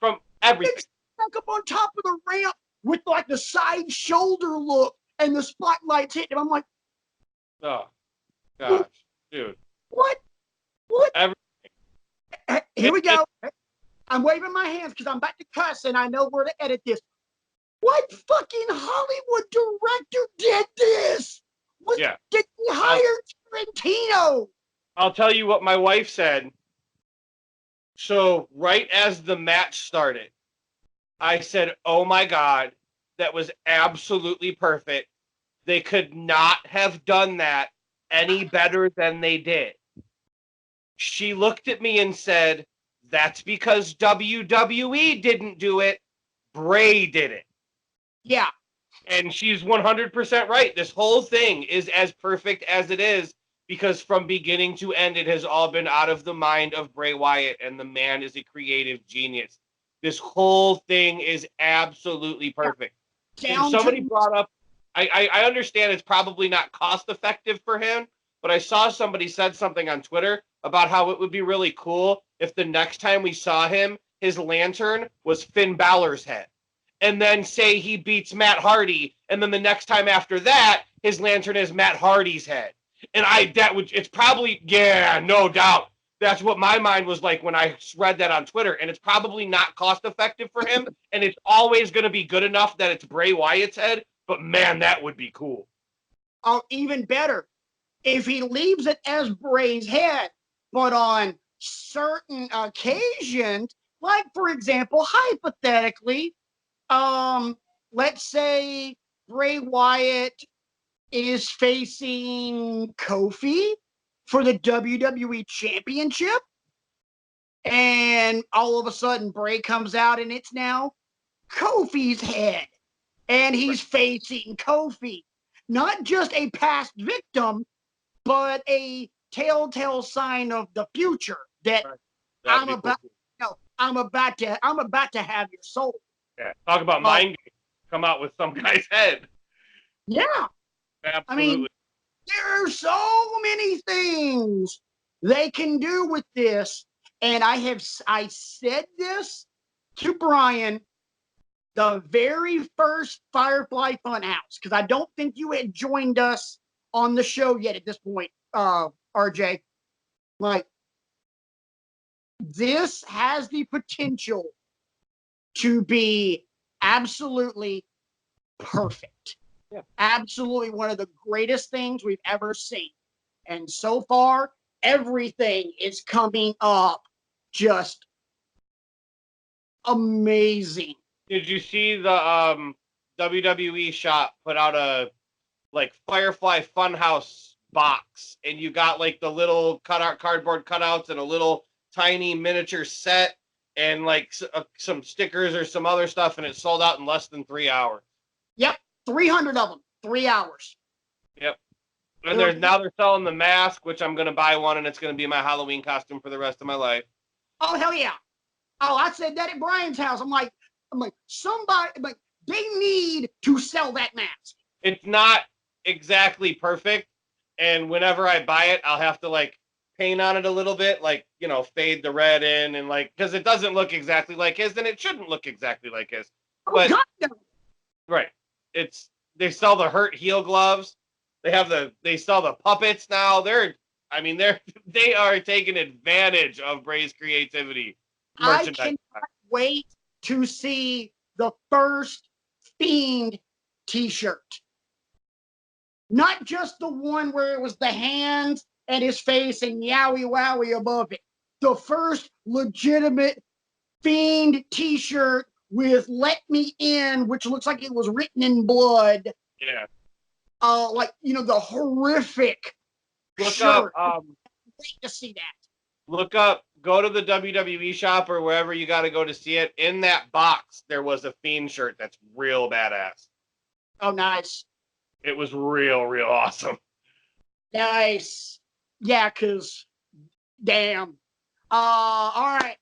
From everything. Stuck up on top of the ramp with like the side shoulder look and the spotlights hitting him. I'm like, oh, gosh, dude. What? Everything. Here we go. I'm waving my hands because I'm about to cuss and I know where to edit this. What fucking Hollywood director did this? Did he hire Tarantino? I'll tell you what my wife said. So right as the match started, I said, oh my God, that was absolutely perfect. They could not have done that any better than they did. She looked at me and said, that's because WWE didn't do it. Bray did it. Yeah. And she's 100% right. This whole thing is as perfect as it is because from beginning to end, it has all been out of the mind of Bray Wyatt, and the man is a creative genius. This whole thing is absolutely perfect. And Down somebody to brought up, I understand it's probably not cost effective for him, but I saw somebody said something on Twitter about how it would be really cool if the next time we saw him, his lantern was Finn Balor's head. And then say he beats Matt Hardy, and then the next time after that, his lantern is Matt Hardy's head. And it's probably, yeah, no doubt. That's what my mind was like when I read that on Twitter. And it's probably not cost effective for him. And it's always going to be good enough that it's Bray Wyatt's head. But man, that would be cool. Oh, even better, if he leaves it as Bray's head, but on certain occasions, like for example, hypothetically, let's say Bray Wyatt is facing Kofi for the WWE Championship, and all of a sudden Bray comes out and it's now Kofi's head, and he's facing Kofi, not just a past victim, but a telltale sign of the future that Right. I'm about, cool. no, I'm about to have your soul. Yeah. Talk about mind games. Come out with some guy's head. Yeah. Absolutely. I mean, there are so many things they can do with this. And I said this to Brian the very first Firefly Funhouse, because I don't think you had joined us on the show yet at this point, RJ. Like, this has the potential to be absolutely perfect. Yeah. Absolutely one of the greatest things we've ever seen. And so far, everything is coming up just amazing. Did you see the WWE shop put out a like Firefly Funhouse box, and you got like the little cardboard cutouts and a little tiny miniature set and like some stickers or some other stuff, and it sold out in less than 3 hours. Yep, 300 of them, 3 hours. Yep. And they're selling the mask, which I'm gonna buy one, and it's gonna be my Halloween costume for the rest of my life. Oh hell yeah! Oh, I said that at Brian's house. I'm like, they need to sell that mask. It's not exactly perfect, and whenever I buy it, I'll have to like paint on it a little bit, like, you know, fade the red in, and like, because it doesn't look exactly like his, and it shouldn't look exactly like his. Oh But God, no. right, they sell the Hurt heel gloves. They sell the puppets now. They are taking advantage of Bray's creativity. I cannot wait to see the first Fiend t-shirt. Not just the one where it was the hands and his face and yowie wowie above it. The first legitimate Fiend t-shirt with "Let Me In," which looks like it was written in blood. Yeah. Like, you know, the horrific Look shirt. up. Wait to see that. Look up. Go to the WWE shop or wherever you got to go to see it. In that box, there was a Fiend shirt that's real badass. Oh, nice. It was real awesome. Nice. Yeah, because damn. All right.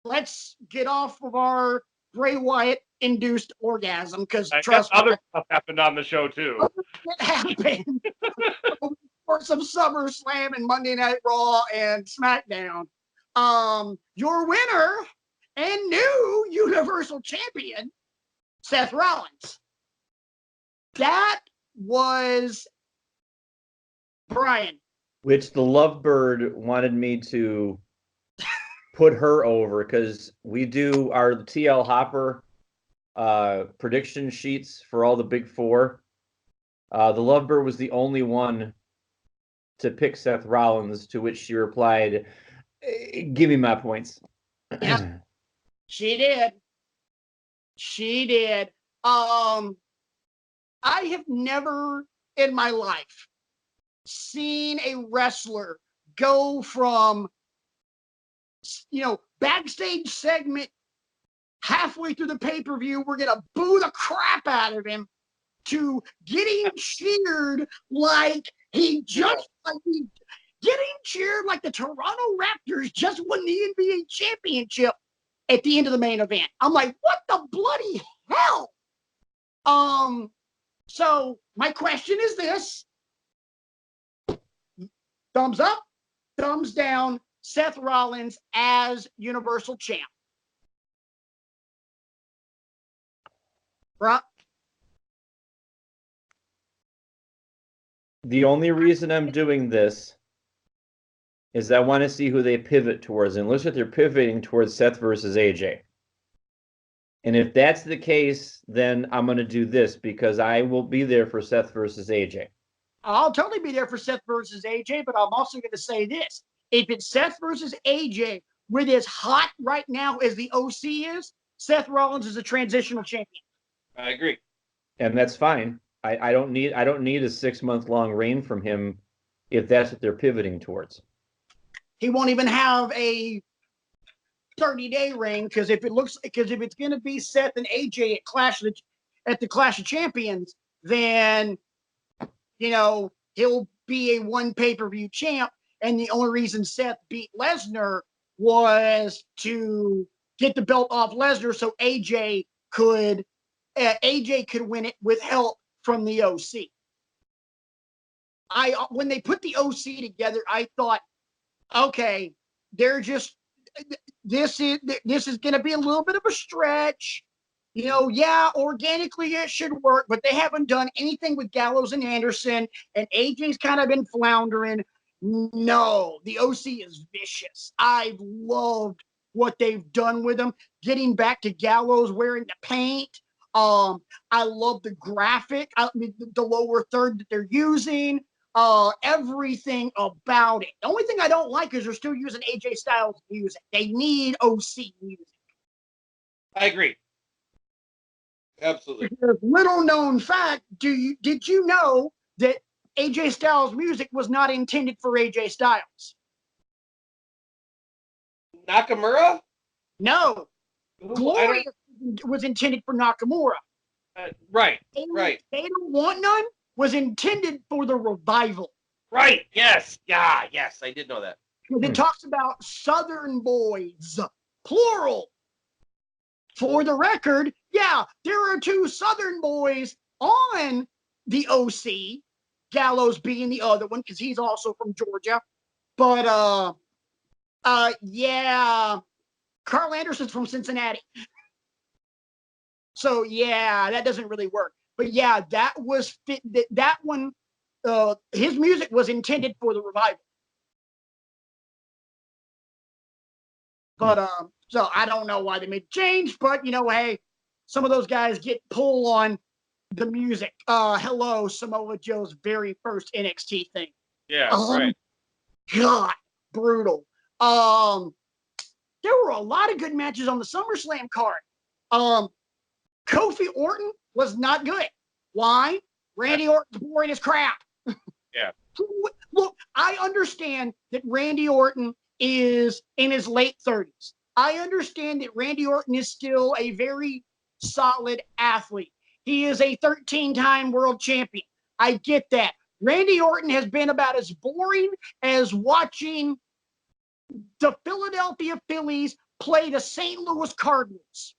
Let's get off of our Bray Wyatt induced orgasm, because trust me, other stuff happened on the show too. it happened. For some SummerSlam and Monday Night Raw and SmackDown. Your winner and new Universal Champion, Seth Rollins. That was Brian. Which the Lovebird wanted me to put her over, because we do our TL Hopper prediction sheets for all the big four. The Lovebird was the only one to pick Seth Rollins, to which she replied, "Give me my points." Yep. She did. She did. I have never in my life seen a wrestler go from, you know, backstage segment halfway through the pay-per-view, we're going to boo the crap out of him, to getting cheered like he just, getting cheered like the Toronto Raptors just won the NBA championship at the end of the main event. I'm like, what the bloody hell? So my question is this: thumbs up, thumbs down, Seth Rollins as Universal Champ. Right? The only reason I'm doing this is I want to see who they pivot towards, and looks like they're pivoting towards Seth versus AJ. And if that's the case, then I'm going to do this because I will be there for Seth versus AJ. I'll totally be there for Seth versus AJ, but I'm also going to say this. If it's Seth versus AJ, with as hot right now as the OC is, Seth Rollins is a transitional champion. I agree. And that's fine. I don't need a 6-month-long reign from him if that's what they're pivoting towards. He won't even have a 30-day reign because if it's going to be Seth and AJ at the Clash of Champions, then he'll be a one pay-per-view champ, and the only reason Seth beat Lesnar was to get the belt off Lesnar so AJ could win it with help from the OC. When they put the OC together, I thought, okay, this is going to be a little bit of a stretch. Organically it should work, but they haven't done anything with Gallows and Anderson, and AJ's kind of been floundering. No, the OC is vicious. I've loved what they've done with him, getting back to Gallows wearing the paint. I love the graphic, the lower third that they're using. Everything about it. The only thing I don't like is they're still using AJ Styles music. They need OC music. I agree. Absolutely. Little known fact, did you know that AJ Styles music was not intended for AJ Styles? Nakamura? No. Gloria was intended for Nakamura. Right. They Don't Want None was intended for the Revival. Right. Yes. Yeah. Yes. I did know that. It talks about Southern boys, plural. For the record, yeah, there are 2 Southern boys on the OC, Gallows being the other one because he's also from Georgia. But yeah, Carl Anderson's from Cincinnati. So yeah, that doesn't really work. But yeah, that was fit. That one, his music was intended for the Revival. But so I don't know why they made the change. But hey, some of those guys get pull on the music. Hello, Samoa Joe's very first NXT thing. Yeah, right. God, brutal. There were a lot of good matches on the SummerSlam card. Kofi Orton was not good. Why? Randy Orton's boring as crap. Yeah. Look, I understand that Randy Orton is in his late 30s. I understand that Randy Orton is still a very solid athlete. He is a 13-time world champion. I get that. Randy Orton has been about as boring as watching the Philadelphia Phillies play the St. Louis Cardinals.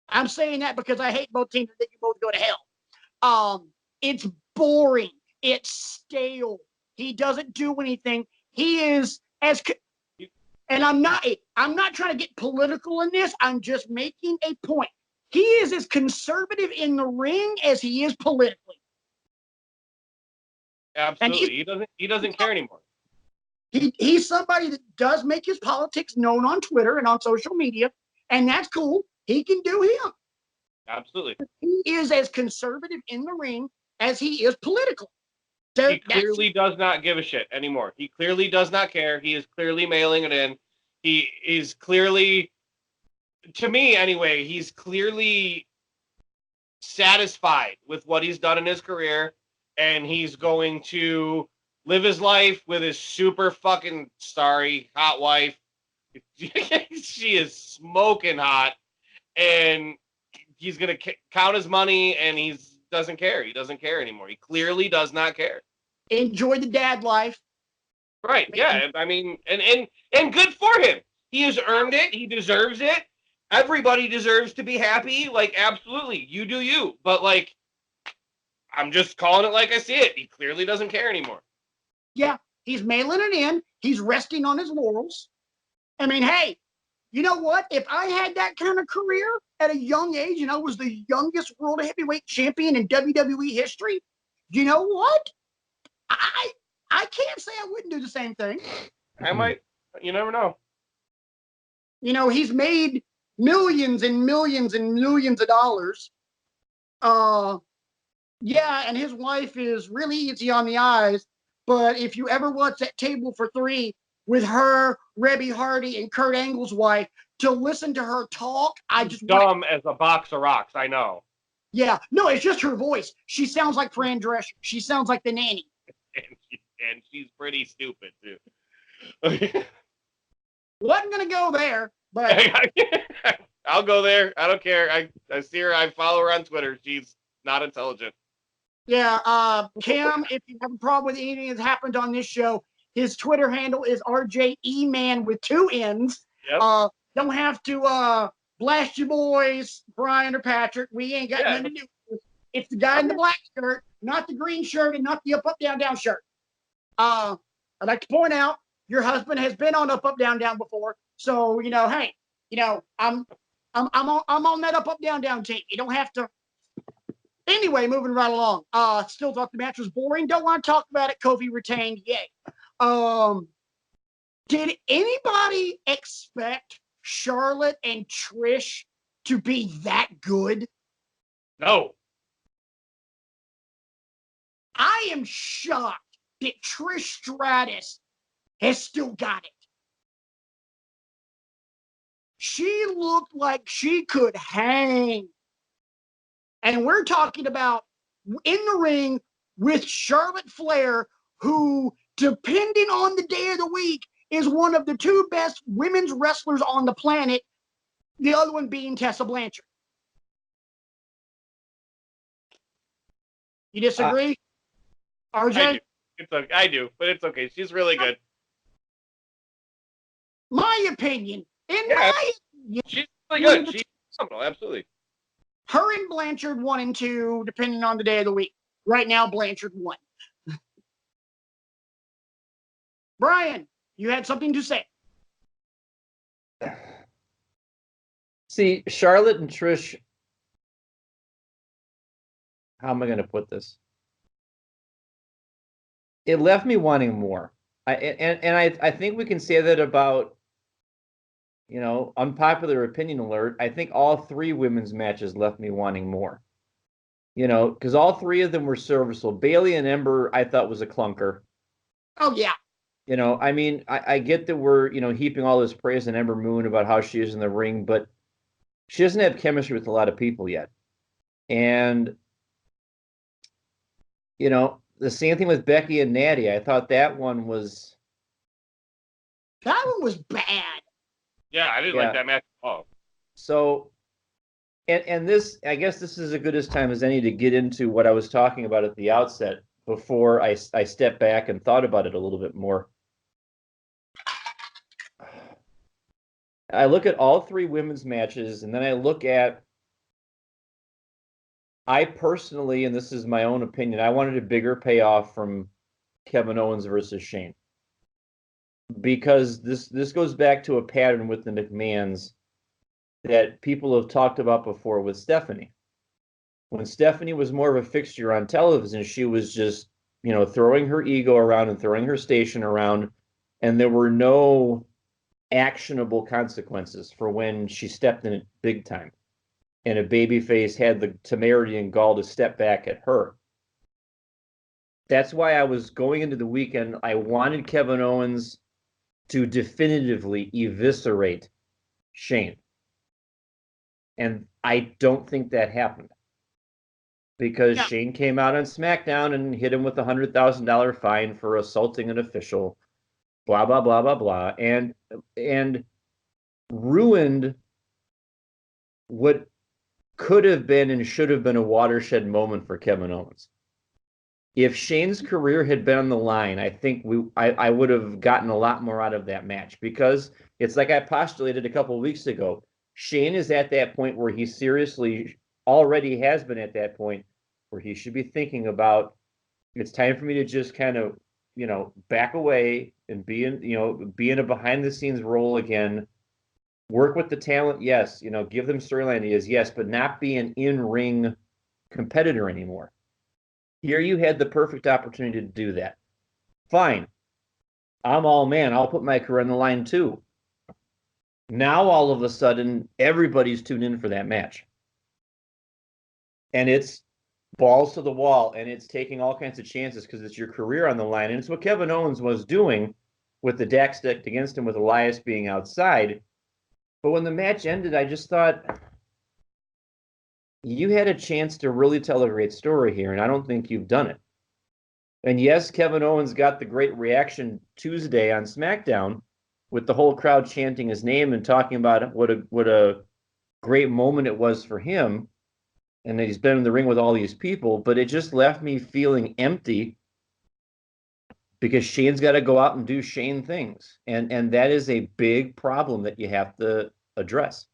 I'm saying that because I hate both teams that you both go to hell. It's boring. It's stale. He doesn't do anything. He is and I'm not trying to get political in this. I'm just making a point. He is as conservative in the ring as he is politically. Absolutely. He doesn't care anymore. He's somebody that does make his politics known on Twitter and on social media, and that's cool. He can do him. Absolutely. He is as conservative in the ring as he is political. He clearly does not give a shit anymore. He clearly does not care. He is clearly mailing it in. He is clearly, to me anyway, he's clearly satisfied with what he's done in his career, and he's going to live his life with his super fucking starry hot wife, She is smoking hot, and he's gonna count his money, and he doesn't care. He doesn't care anymore. He clearly does not care. Enjoy the dad life. Right? Yeah. I mean, and good for him. He has earned it. He deserves it. Everybody deserves to be happy. Like, absolutely, you do you. But like, I'm just calling it like I see it. He clearly doesn't care anymore. Yeah, he's mailing it in. He's resting on his laurels. I mean, hey, you know what? If I had that kind of career at a young age and I was the youngest world heavyweight champion in WWE history, you know what? I can't say I wouldn't do the same thing. I might. You never know. You know, he's made millions and millions and millions of dollars. Yeah, and his wife is really easy on the eyes. But if you ever watch that Table for Three with her, Rebby Hardy, and Kurt Angle's wife, to listen to her talk, I just dumb as a box of rocks. I know. Yeah, no, it's just her voice. She sounds like Fran Drescher. She sounds like the nanny. And she's pretty stupid too. Wasn't gonna go there, but I'll go there. I don't care. I see her. I follow her on Twitter. She's not intelligent. yeah, Cam, if you have a problem with anything that's happened on this show, his Twitter handle is RJEman with 2 N's. Yep. Don't have to blast you boys, Brian or Patrick. We ain't got nothing to do with it. It's the guy in the black shirt, not the green shirt, and not the up, up, down, down shirt. I'd like to point out your husband has been on up, up, down, down before. So, you know, hey, you know, I'm on that up, up, down, down team. You don't have to. Anyway, moving right along. Still thought the match was boring. Don't want to talk about it. Kofi retained. Yay. Did anybody expect Charlotte and Trish to be that good? No. I am shocked that Trish Stratus has still got it. She looked like she could hang. And we're talking about in the ring with Charlotte Flair, who, depending on the day of the week, is one of the 2 best women's wrestlers on the planet, the other one being Tessa Blanchard. You disagree, RJ? I do, but it's okay. She's really good. My opinion, she's really good. She's phenomenal, absolutely. Her and Blanchard 1 and 2, depending on the day of the week. Right now, Blanchard won. Brian, you had something to say. See, Charlotte and Trish, how am I going to put this? It left me wanting more. I think we can say that about, you know, unpopular opinion alert. I think all 3 women's matches left me wanting more. You know, because all 3 of them were serviceable. Bayley and Ember, I thought was a clunker. Oh, yeah. You know, I mean, I get that we're, you know, heaping all this praise on Ember Moon about how she is in the ring, but she doesn't have chemistry with a lot of people yet. And, you know, the same thing with Becky and Natty. I thought that one was bad. Yeah, I didn't like that match at all. So, and this, I guess this is as good as time as any to get into what I was talking about at the outset before I stepped back and thought about it a little bit more. I look at all 3 women's matches, and then I look at, I personally, and this is my own opinion, I wanted a bigger payoff from Kevin Owens versus Shane. Because this goes back to a pattern with the McMahons that people have talked about before with Stephanie. When Stephanie was more of a fixture on television, she was just, you know, throwing her ego around and throwing her station around, and there were no actionable consequences for when she stepped in it big time. And a babyface had the temerity and gall to step back at her. That's why I was going into the weekend, I wanted Kevin Owens to definitively eviscerate Shane. And I don't think that happened. Because Shane came out on SmackDown and hit him with a $100,000 fine for assaulting an official. Blah, blah, blah, blah, blah. And ruined what could have been and should have been a watershed moment for Kevin Owens. If Shane's career had been on the line, I think I would have gotten a lot more out of that match, because it's like I postulated a couple of weeks ago. Shane is at that point where he seriously already has been at that point where he should be thinking about, it's time for me to just kind of, back away and be in a behind the scenes role again. Work with the talent, yes. Give them storyline ideas, yes, but not be an in-ring competitor anymore. Here you had the perfect opportunity to do that. Fine. I'm all man. I'll put my career on the line too. Now all of a sudden, everybody's tuned in for that match. And it's balls to the wall, and it's taking all kinds of chances because it's your career on the line. And it's what Kevin Owens was doing with the Dax decked against him with Elias being outside. But when the match ended, I just thought, you had a chance to really tell a great story here, and I don't think you've done it. And yes, Kevin Owens got the great reaction Tuesday on SmackDown with the whole crowd chanting his name and talking about what a great moment it was for him, and that he's been in the ring with all these people, but it just left me feeling empty because Shane's got to go out and do Shane things. And that is a big problem that you have to address.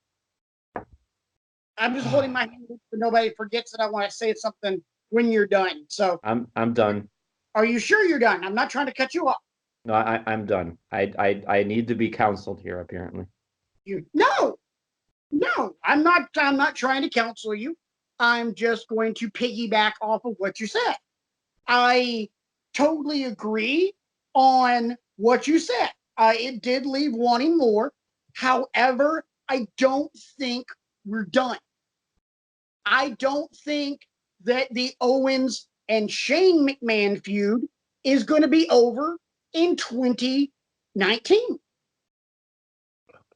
I'm just holding my hand so nobody forgets that I want to say something when you're done. So I'm done. Are you sure you're done? I'm not trying to cut you off. No, I'm done. I need to be counseled here, apparently. No, I'm not trying to counsel you. I'm just going to piggyback off of what you said. I totally agree on what you said. It did leave wanting more. However, I don't think we're done. I don't think that the Owens and Shane McMahon feud is going to be over in 2019.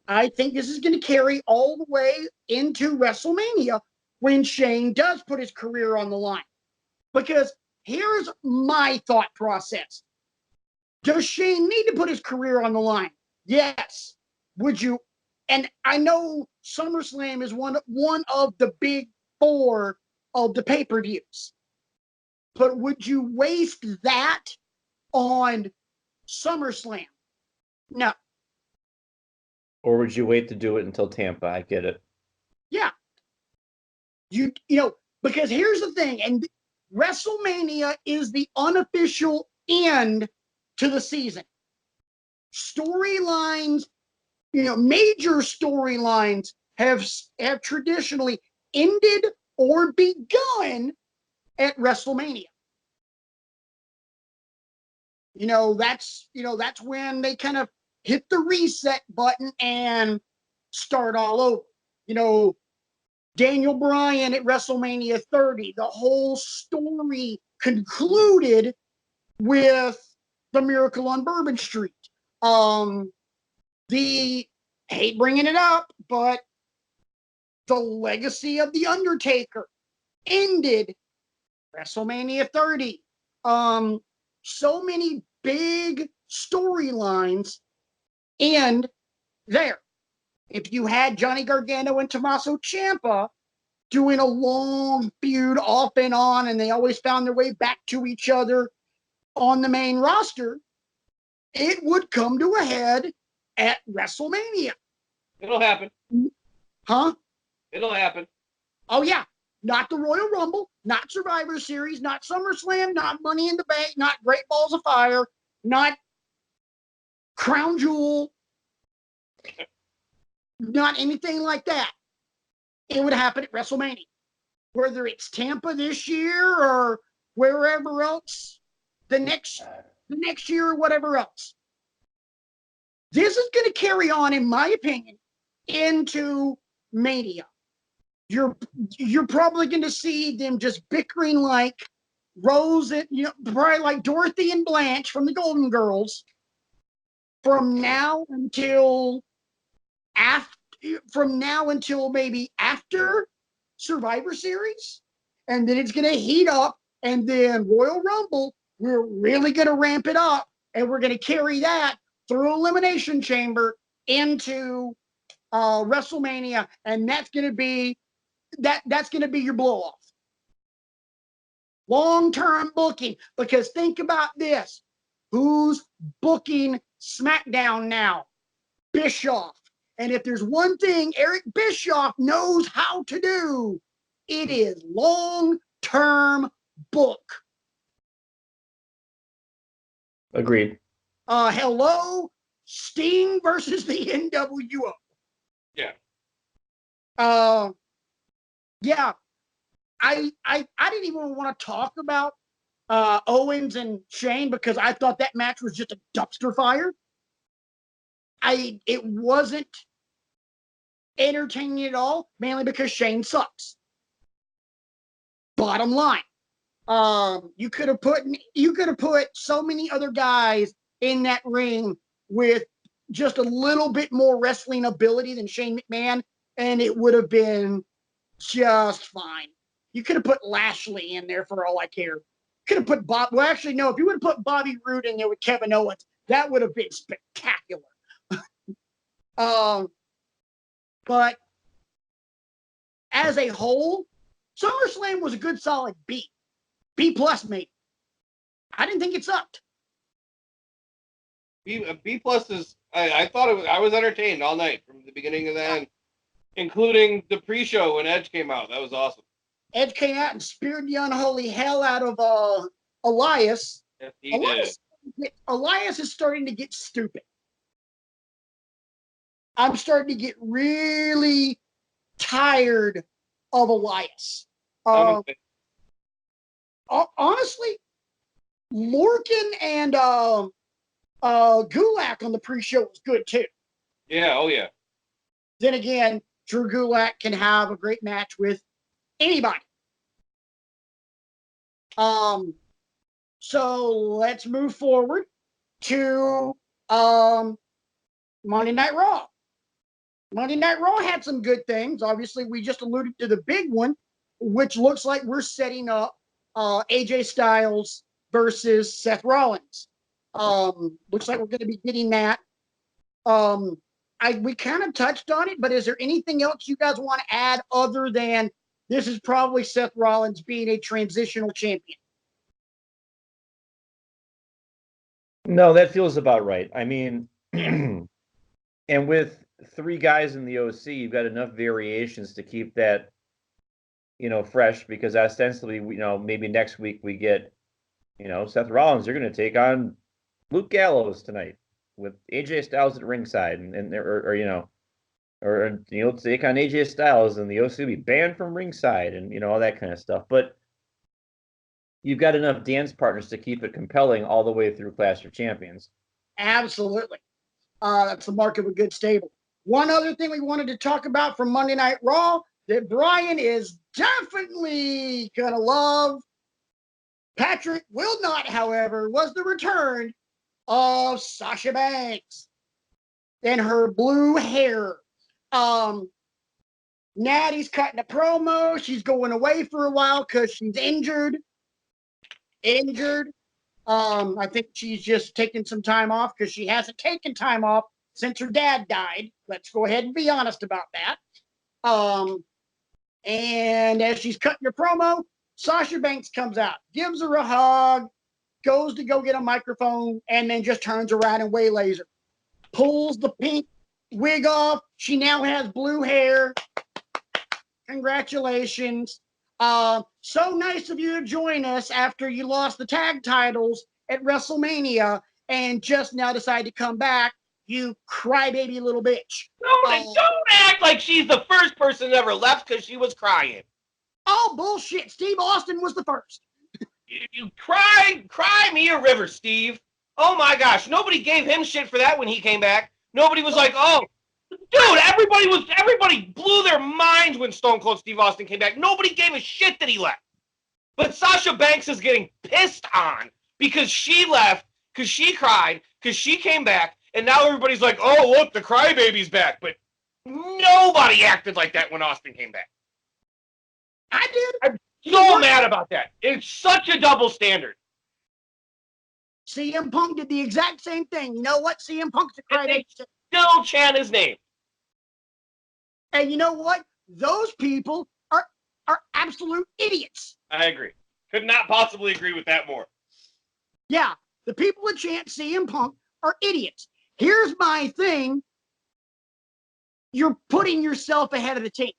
I think this is going to carry all the way into WrestleMania when Shane does put his career on the line. Because here's my thought process. Does Shane need to put his career on the line? Yes. Would you? And I know SummerSlam is one of the big four of the pay-per-views. But would you waste that on SummerSlam? No. Or would you wait to do it until Tampa? I get it. Yeah. You know, because here's the thing, and WrestleMania is the unofficial end to the season. Storylines, major storylines have traditionally ended or begun at WrestleMania. That's when they kind of hit the reset button and start all over. Daniel Bryan at WrestleMania 30, the whole story concluded with the Miracle on Bourbon Street. Hate bringing it up, but the legacy of The Undertaker ended WrestleMania 30. So many big storylines end there. If you had Johnny Gargano and Tommaso Ciampa doing a long feud off and on, and they always found their way back to each other on the main roster, it would come to a head at WrestleMania. It'll happen. Huh? It'll happen. Oh, yeah. Not the Royal Rumble, not Survivor Series, not SummerSlam, not Money in the Bank, not Great Balls of Fire, not Crown Jewel, not anything like that. It would happen at WrestleMania. Whether it's Tampa this year or wherever else, the next year or whatever else. This is going to carry on, in my opinion, into Mania. You're probably going to see them just bickering like Rose and probably like Dorothy and Blanche from the Golden Girls from now until maybe after Survivor Series, and then it's going to heat up, and then Royal Rumble, we're really going to ramp it up, and we're going to carry that through Elimination Chamber into WrestleMania, and that's going to be that's going to be your blow off. Long-term booking, because think about this. Who's booking SmackDown now? Bischoff. And if there's one thing Eric Bischoff knows how to do, it is long-term book. Agreed. Hello, Sting versus the NWO. Yeah. Yeah. I didn't even want to talk about Owens and Shane because I thought that match was just a dumpster fire. It wasn't entertaining at all, mainly because Shane sucks. Bottom line. You could have put so many other guys in that ring with just a little bit more wrestling ability than Shane McMahon, and it would have been just fine. You could have put Lashley in there for all I care. Could have put Bob. Well, actually, no. If you would have put Bobby Roode in there with Kevin Owens, that would have been spectacular. But as a whole, SummerSlam was a good, solid B. B plus, maybe. I didn't think it sucked. B plus is. I thought I was entertained all night from the beginning to the end, including the pre-show when Edge came out. That was awesome. Edge came out and speared the unholy hell out of Elias. Yes, he did. Elias is starting to get stupid. I'm starting to get really tired of Elias. Honestly, Lorcan and Gulak on the pre-show was good too. Yeah, oh yeah. Then again, Drew Gulak can have a great match with anybody. So let's move forward to Monday Night Raw. Monday Night Raw had some good things. Obviously, we just alluded to the big one, which looks like we're setting up AJ Styles versus Seth Rollins. Looks like we're going to be getting that. We kind of touched on it, but is there anything else you guys want to add other than this is probably Seth Rollins being a transitional champion? No, that feels about right. I mean, and with 3 guys in the OC, you've got enough variations to keep that, fresh, because ostensibly, maybe next week we get, Seth Rollins, they're going to take on Luke Gallows tonight with AJ Styles at ringside or take on AJ Styles and the OC will be banned from ringside and, all that kind of stuff. But you've got enough dance partners to keep it compelling all the way through Clash of Champions. Absolutely. That's the mark of a good stable. One other thing we wanted to talk about from Monday Night Raw that Brian is definitely going to love. Patrick will not, however, was the return of Sasha Banks and her blue hair. Natty's cutting a promo. She's going away for a while because she's injured. I think she's just taking some time off because she hasn't taken time off since her dad died. Let's go ahead and be honest about that. And as she's cutting her promo, Sasha Banks comes out, gives her a hug, goes to go get a microphone, and then just turns around and waylays her. Pulls the pink wig off. She now has blue hair. Congratulations. So nice of you to join us after you lost the tag titles at WrestleMania and just now decide to come back, you crybaby little bitch. Don't act like she's the first person that ever left because she was crying. Oh, bullshit. Steve Austin was the first. You cry me a river, Steve. Oh my gosh, nobody gave him shit for that when he came back. Nobody was like, oh, dude, everybody blew their minds when Stone Cold Steve Austin came back. Nobody gave a shit that he left. But Sasha Banks is getting pissed on because she left, because she cried, because she came back, and now everybody's like, oh, look, the crybaby's back. But nobody acted like that when Austin came back. I did. I'm so mad about that. It's such a double standard. CM Punk did the exact same thing. You know what? CM Punk's a crybaby. Still chant his name. And you know what? Those people are absolute idiots. I agree. Could not possibly agree with that more. Yeah, the people that chant CM Punk are idiots. Here's my thing. You're putting yourself ahead of the team.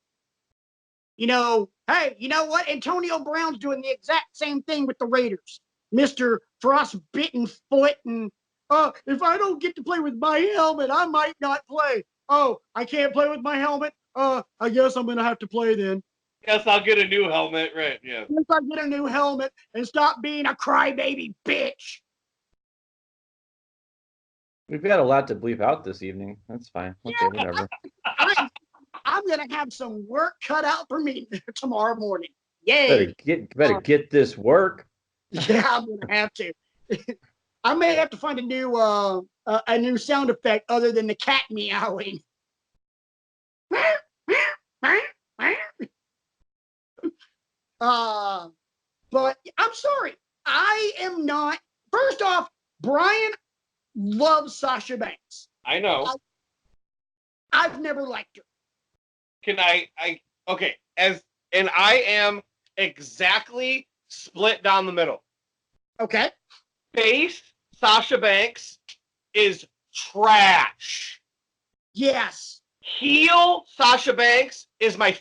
You know, hey, you know what? Antonio Brown's doing the exact same thing with the Raiders. Mr. Frostbitten Foot. And if I don't get to play with my helmet, I might not play. Oh, I can't play with my helmet? I guess I'm going to have to play then. Guess I'll get a new helmet. Right, yeah. Guess I'll get a new helmet and stop being a crybaby bitch. We've got a lot to bleep out this evening. That's fine. Okay, whatever. I'm going to have some work cut out for me tomorrow morning. Yay. Better get this work. Yeah, I'm going to have to. I may have to find a new sound effect other than the cat meowing. But I'm sorry. I am not. First off, Brian loves Sasha Banks. I know. I've never liked her. Can I okay, and I am exactly split down the middle. Okay. Face Sasha Banks is trash. Yes. Heel Sasha Banks is my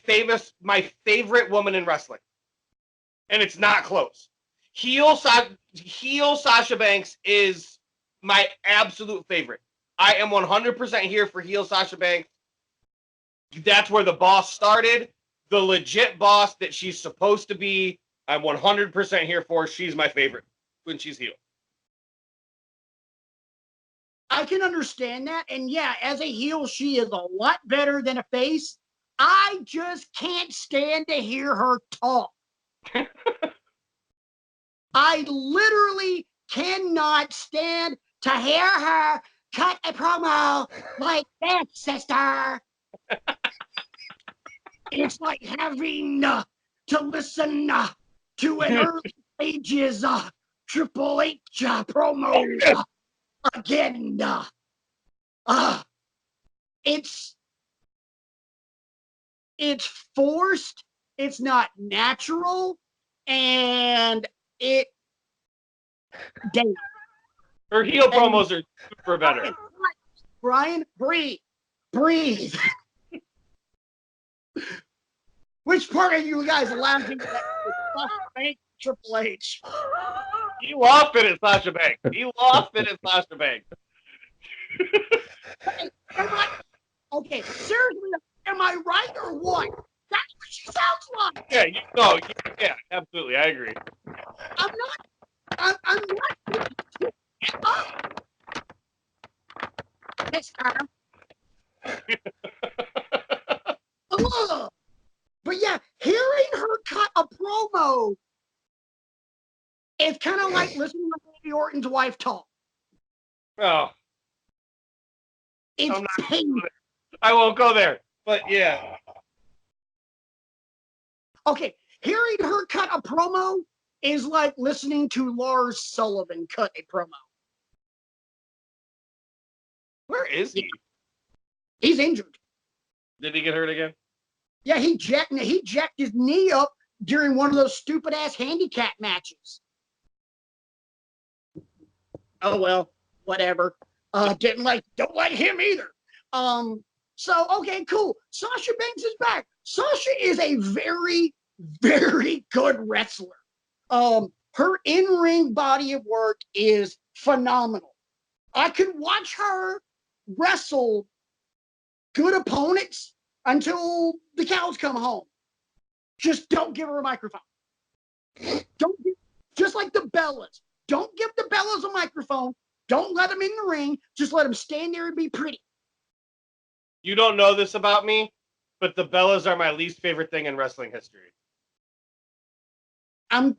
favorite woman in wrestling. And it's not close. Heel Sasha Banks is my absolute favorite. I am 100% here for heel Sasha Banks. That's where the boss started. The legit boss that she's supposed to be, I'm 100% here for. She's my favorite when she's heel. I can understand that. And yeah, as a heel, she is a lot better than a face. I just can't stand to hear her talk. I literally cannot stand to hear her cut a promo like that, sister. It's like having to listen to an early stages Triple H promo again. It's forced. It's not natural, and it. Damn. Her heel promos are super better. Brian, breathe. Which part are you guys laughing at? Triple H. You lost it at Sasha Banks. You lost it at Sasha Banks. Okay, seriously, am I right or what? That's what she sounds like. Yeah, yeah, absolutely. I agree. I'm not. This time. But yeah, hearing her cut a promo, it's kind of like listening to Randy Orton's wife talk. Oh, It's pain. I won't go there. But yeah. Okay, hearing her cut a promo is like listening to Lars Sullivan cut a promo. Where is he? He's injured. Did he get hurt again? Yeah, he jacked his knee up during one of those stupid ass handicap matches. Oh well, whatever. Don't like him either. So okay, cool. Sasha Banks is back. Sasha is a very, very good wrestler. Her in-ring body of work is phenomenal. I could watch her wrestle good opponents until the cows come home. Just don't give her a microphone. Just like the Bellas. Don't give the Bellas a microphone. Don't let them in the ring. Just let them stand there and be pretty. You don't know this about me, but the Bellas are my least favorite thing in wrestling history. I'm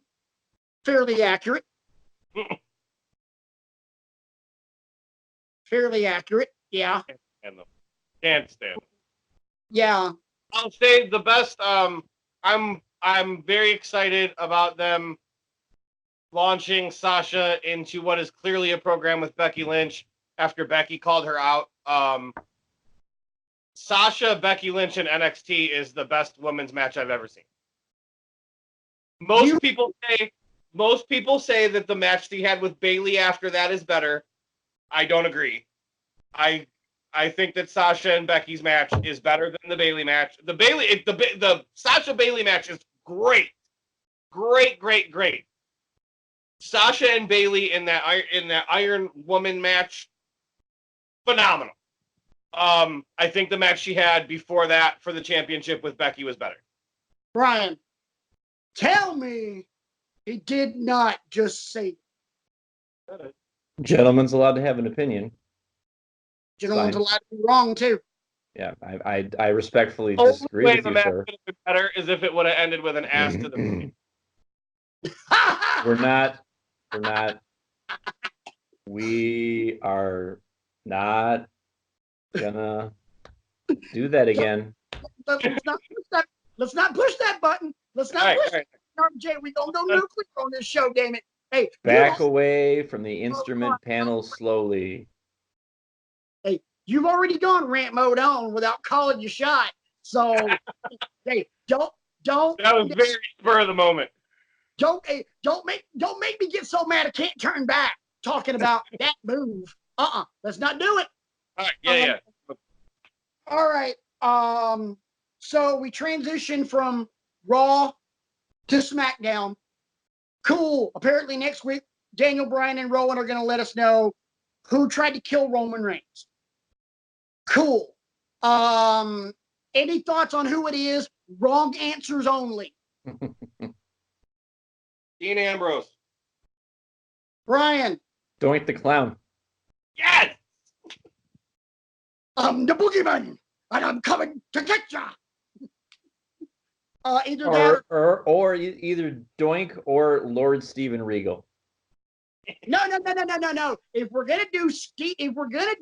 fairly accurate. Fairly accurate. Yeah. Can't stand them. Yeah. I'll say the best. I'm very excited about them launching Sasha into what is clearly a program with Becky Lynch after Becky called her out. Sasha Becky Lynch in NXT is the best women's match I've ever seen. Most people say that the match he had with Bayley after that is better. I don't agree. I think that Sasha and Becky's match is better than the Bayley match. The Sasha Bayley match is great. Great. Sasha and Bayley in that Iron Woman match, phenomenal. I think the match she had before that for the championship with Becky was better. Brian, tell me he did not just say that. Gentleman's allowed to have an opinion. Gentleman's Fine. allowed to be wrong too. Yeah, I respectfully The disagree way with the you, match sir. could have been better is if it would have ended with an ass to the face. We're not. We are not gonna do that again. Let's not push that button. Let's not push All right. that. Jay, we gonna go nuclear on this show, damn it. Hey, Back away from the instrument panel slowly. you've already gone rant mode on without calling your shot. So, hey, don't. That was very spur of the moment. Don't make me get so mad I can't turn back talking about that move. Let's not do it. All right, yeah. All right. So we transition from Raw to SmackDown. Cool. Apparently next week, Daniel Bryan and Rowan are going to let us know who tried to kill Roman Reigns. Cool. Any thoughts on who it is? Wrong answers only. Dean Ambrose. Brian. Doink the clown. Yes. I'm the boogeyman, and I'm coming to get ya. Either that Or either Doink or Lord Steven Regal. No. If we're gonna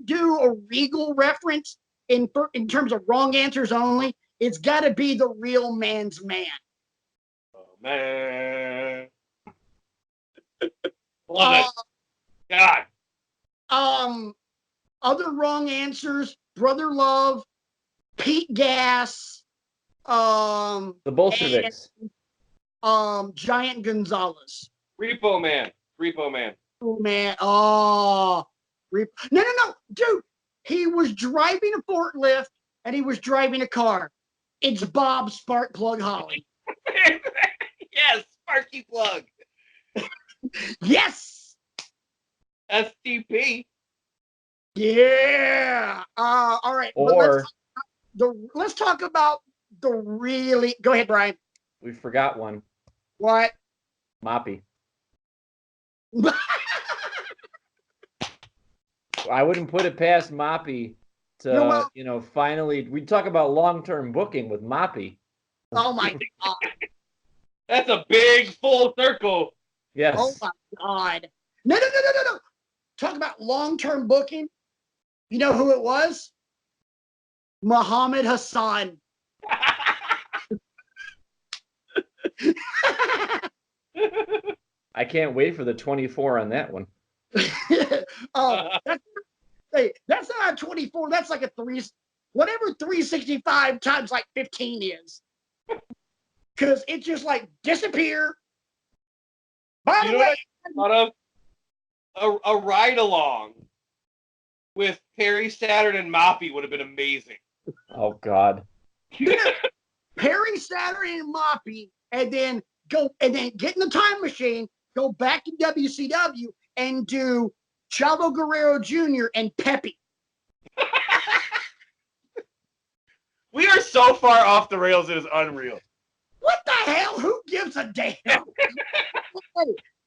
do a Regal reference in terms of wrong answers only, it's got to be the real man's man. Oh man. Love it. God. Other wrong answers: Brother Love, Pete Gas, The Bolsheviks. and, Giant Gonzalez. Repo Man. Oh man! No, dude. He was driving a forklift and he was driving a car. It's Bob Sparkplug Holly. Yes, Sparky Plug. Yes. STP. Yeah. All right. Or let's talk about the really. Go ahead, Brian. we forgot one. What? Moppy. I wouldn't put it past Moppy to, finally, we talk about long-term booking with Moppy. Oh my God. That's a big full circle. Yes. Oh my God. No. Talk about long-term booking. You know who it was? Muhammad Hassan. I can't wait for the 24 on that one. That's not a 24. That's like a 3, whatever 365 times like 15 is. Because it just like disappear. By the way, what I thought of? A ride along with Perry Saturn and Moppy would have been amazing. Oh God. Perry Saturn and Moppy, and then get in the time machine, go back to WCW and do Chavo Guerrero Jr. and Pepe. We are so far off the rails, it is unreal. What the hell? Who gives a damn? Hey,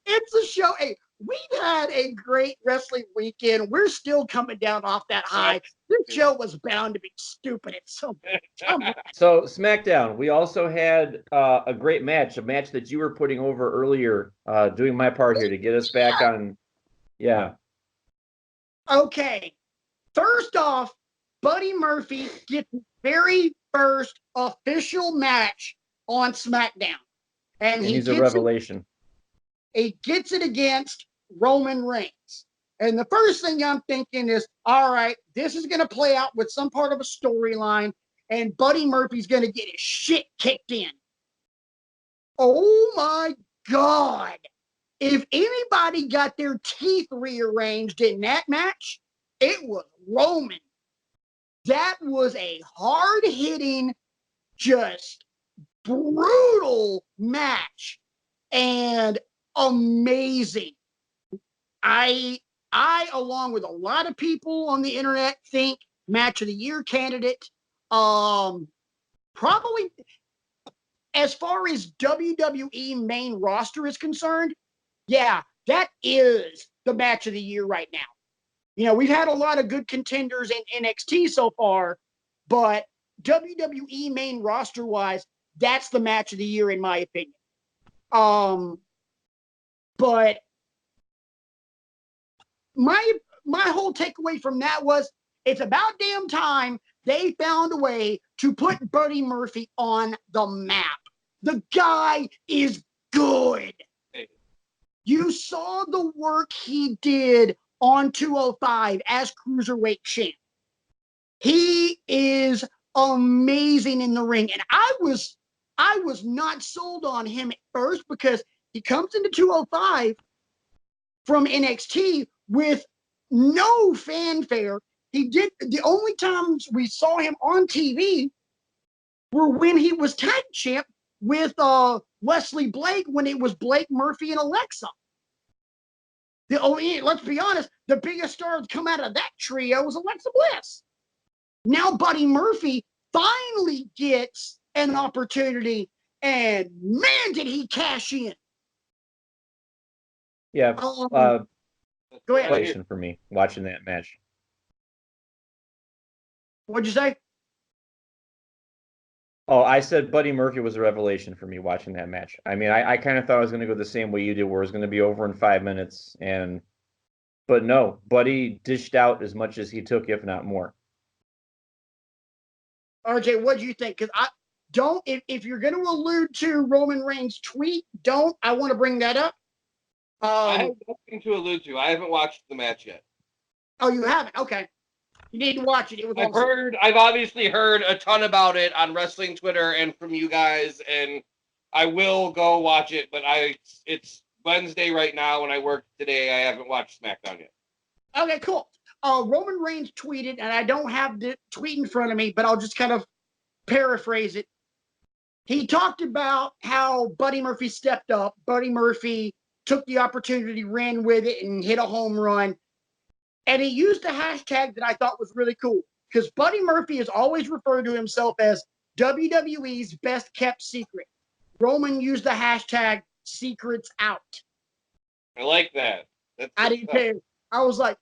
it's a show. Hey, we've had a great wrestling weekend. We're still coming down off that high. This show was bound to be stupid at some point. So SmackDown, we also had a great match, a match that you were putting over earlier, doing my part here to get us back on. Yeah. Okay. First off, Buddy Murphy gets his very first official match on SmackDown. And He's a revelation. He gets it against Roman Reigns. And the first thing I'm thinking is, all right, this is going to play out with some part of a storyline, and Buddy Murphy's going to get his shit kicked in. Oh my God. If anybody got their teeth rearranged in that match, it was Roman. That was a hard-hitting, just brutal match and amazing. I, along with a lot of people on the internet, think match of the year candidate. Probably as far as WWE main roster is concerned, yeah, that is the match of the year right now. You know, we've had a lot of good contenders in NXT so far, but WWE main roster wise, that's the match of the year in my opinion. But my whole takeaway from that was it's about damn time they found a way to put Buddy Murphy on the map. The guy is good. You saw the work he did on 205 as Cruiserweight champ. He is amazing in the ring. And I was not sold on him at first because he comes into 205 from NXT with no fanfare. The only times we saw him on TV were when he was tag champ with Wesley Blake, when it was Blake, Murphy, and Alexa. Let's be honest, the biggest star to come out of that trio was Alexa Bliss. Now Buddy Murphy finally gets an opportunity, and man, did he cash in. Yeah. Go ahead. Revelation for me watching that match. What'd you say? Oh, I said Buddy Murphy was a revelation for me watching that match. I mean, I kind of thought I was going to go the same way you did, where it was going to be over in 5 minutes, but no, Buddy dished out as much as he took, if not more. RJ, what do you think? Because if you're going to allude to Roman Reigns' tweet, I want to bring that up. I have nothing to allude to. I haven't watched the match yet. Oh, you haven't? Okay. You need to watch it. It was awesome. I've obviously heard a ton about it on wrestling Twitter and from you guys, and I will go watch it, but it's Wednesday right now and I work today. I haven't watched SmackDown yet. Okay, cool. Roman Reigns tweeted, and I don't have the tweet in front of me, but I'll just kind of paraphrase it. He talked about how Buddy Murphy stepped up. Buddy Murphy took the opportunity, ran with it, and hit a home run. And he used a hashtag that I thought was really cool, because Buddy Murphy has always referred to himself as WWE's best kept secret. Roman used the hashtag secrets out. I like that. I didn't care. I was like,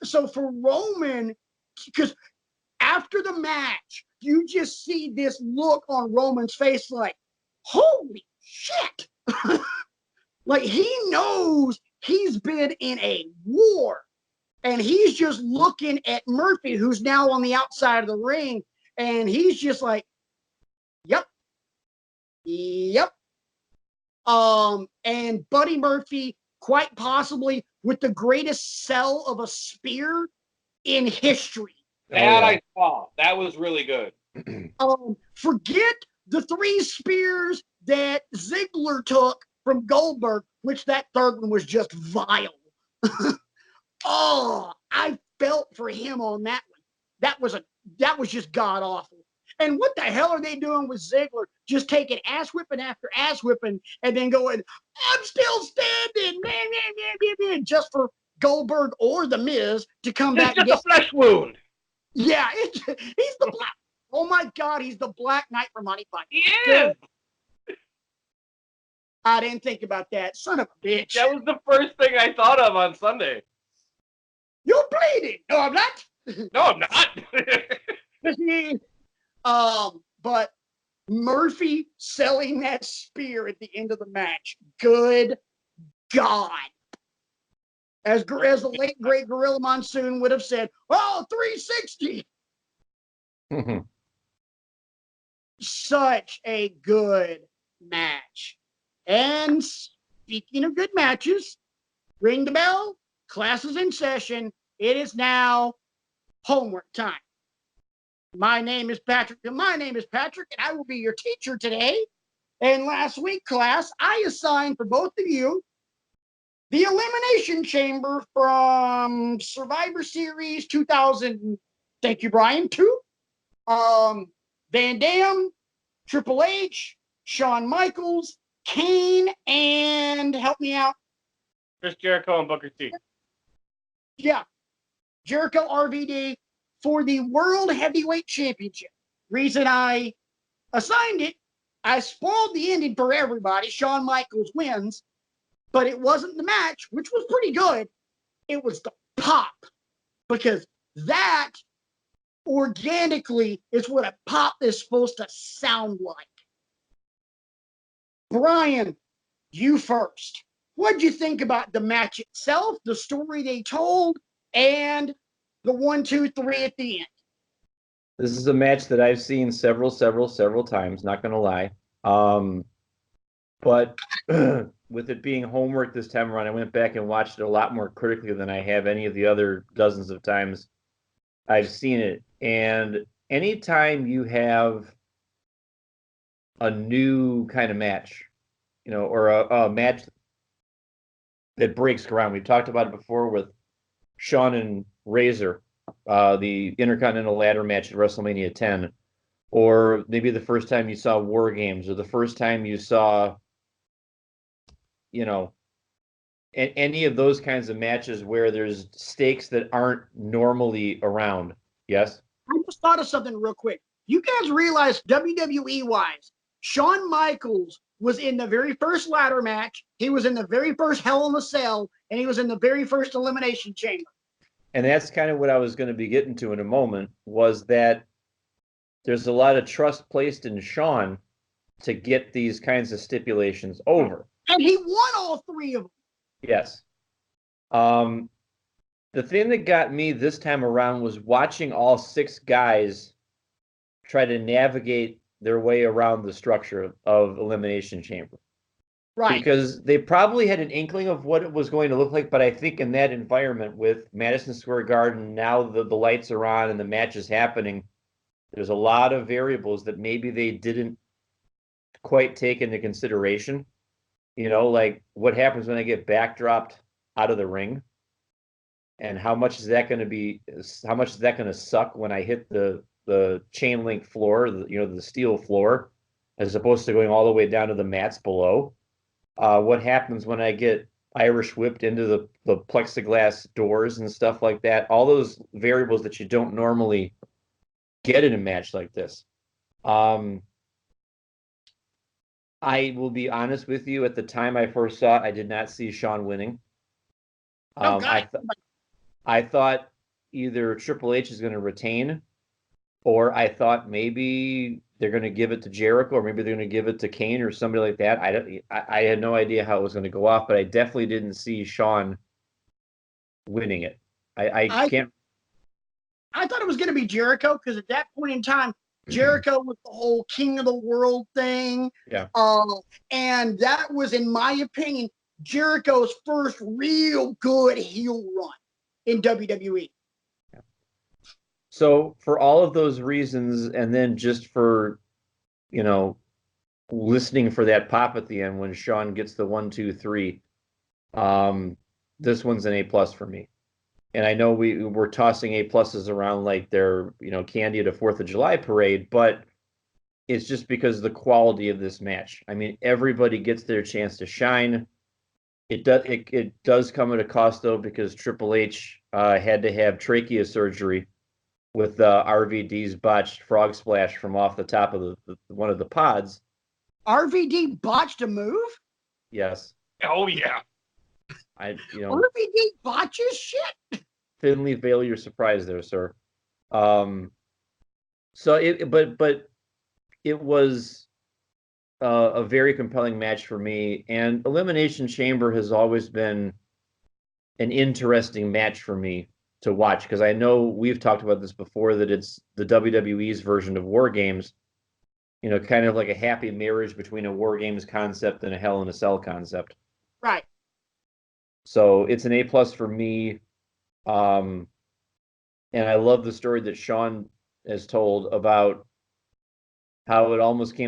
so for Roman, because after the match, you just see this look on Roman's face like, holy shit. Like he knows he's been in a war. And he's just looking at Murphy, who's now on the outside of the ring, and he's just like, yep. And Buddy Murphy, quite possibly with the greatest sell of a spear in history. That I saw. That was really good. Forget the 3 spears that Ziggler took from Goldberg, which that third one was just vile. Oh, I felt for him on that one. That was just god awful. And what the hell are they doing with Ziggler? Just taking ass whipping after ass whipping and then going, I'm still standing, man, just for Goldberg or The Miz to come back. It's just a flesh wound. Yeah, he's the black. Oh my God, he's the Black Knight from Monty Python. He is. I didn't think about that. Son of a bitch. That was the first thing I thought of on Sunday. You're bleeding. No, I'm not. No, I'm not. But Murphy selling that spear at the end of the match. Good God. As the late, great Gorilla Monsoon would have said, oh, 360. Such a good match. And speaking of good matches, ring the bell. class is in session. It is now homework time. My name is Patrick, and I will be your teacher today. And last week, class, I assigned for both of you the Elimination Chamber from Survivor Series 2000. Thank you, Brian. 2. Van Dam, Triple H, Shawn Michaels, Kane, and help me out. Chris Jericho and Booker T. Yeah, Jericho, RVD for the World Heavyweight Championship. Reason I assigned it, I spoiled the ending for everybody. Shawn Michaels wins, but it wasn't the match, which was pretty good. It was the pop, because that organically is what a pop is supposed to sound like. Brian, you first. What'd you think about the match itself, the story they told, and the 1, 2, 3 at the end? This is a match that I've seen several times, not going to lie. But with it being homework this time around, I went back and watched it a lot more critically than I have any of the other dozens of times I've seen it. And anytime you have a new kind of match, or a match that breaks ground. We've talked about it before with Shawn and Razor, the Intercontinental Ladder match at WrestleMania 10, or maybe the first time you saw War Games, or the first time you saw, any of those kinds of matches where there's stakes that aren't normally around. Yes? I just thought of something real quick. You guys realize WWE-wise, Shawn Michaels was in the very first ladder match, he was in the very first Hell in a Cell, and he was in the very first Elimination Chamber. And that's kind of what I was going to be getting to in a moment, was that there's a lot of trust placed in Shawn to get these kinds of stipulations over. And he won all 3 of them. Yes. The thing that got me this time around was watching all 6 guys try to navigate their way around the structure of Elimination Chamber. Right. Because they probably had an inkling of what it was going to look like, but I think in that environment with Madison Square Garden, now the lights are on and the match is happening, there's a lot of variables that maybe they didn't quite take into consideration. Like what happens when I get backdropped out of the ring, and how much is that going to suck when I hit the chain link floor, the steel floor, as opposed to going all the way down to the mats below. What happens when I get Irish whipped into the plexiglass doors and stuff like that? All those variables that you don't normally get in a match like this. I will be honest with you. At the time I first saw it, I did not see Shawn winning. I thought either Triple H is going to retain, or I thought maybe they're going to give it to Jericho, or maybe they're going to give it to Kane or somebody like that. I had no idea how it was going to go off, but I definitely didn't see Shawn winning it. I can't. I thought it was going to be Jericho, because at that point in time, Jericho was the whole King of the World thing. Yeah. And that was, in my opinion, Jericho's first real good heel run in WWE. Yeah. So for all of those reasons, and then just for, listening for that pop at the end when Shawn gets the 1, 2, 3, this one's an A+ for me. And I know we're tossing A+ around like they're, candy at a 4th of July parade, but it's just because of the quality of this match. I mean, everybody gets their chance to shine. It does come at a cost, though, because Triple H had to have trachea surgery with RVD's botched frog splash from off the top of one of the pods. RVD botched a move? Yes. Oh yeah. RVD botches shit? Thinly veil your surprise there, sir. So but it was a very compelling match for me, and Elimination Chamber has always been an interesting match for me to watch, because I know we've talked about this before, that it's the WWE's version of War Games, kind of like a happy marriage between a War Games concept and a Hell in a Cell concept. Right. So it's an A+ for me. And I love the story that Sean has told about how it almost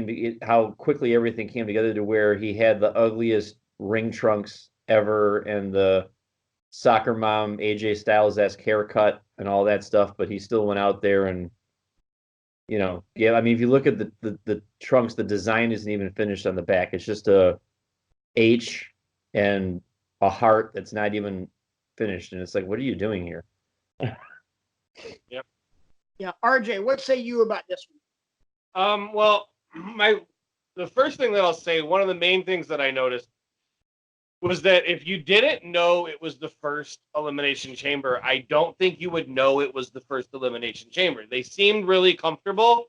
how quickly everything came together to where he had the ugliest ring trunks ever and the soccer mom AJ Styles-esque haircut and all that stuff, but he still went out there and, yeah, I mean, if you look at the trunks, the design isn't even finished on the back. It's just a H and a heart that's not even finished. And it's like, what are you doing here? Yep. Yeah, RJ, what say you about this one? Well, the first thing that I'll say, one of the main things that I noticed was that if you didn't know it was the first Elimination Chamber, I don't think you would know it was the first Elimination Chamber. They seemed really comfortable.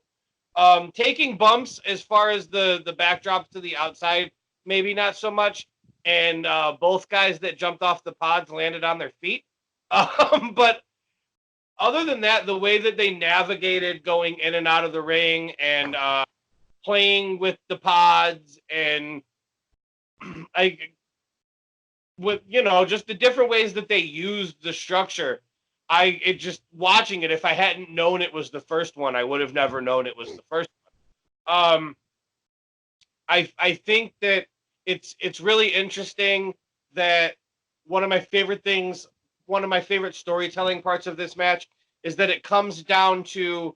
Taking bumps as far as the backdrops to the outside, maybe not so much. And both guys that jumped off the pods landed on their feet. But other than that, the way that they navigated going in and out of the ring and playing with the pods and with just the different ways that they used the structure, just watching it, if I hadn't known it was the first one, I would have never known it was the first one. I think that it's really interesting that one of my favorite storytelling parts of this match is that it comes down to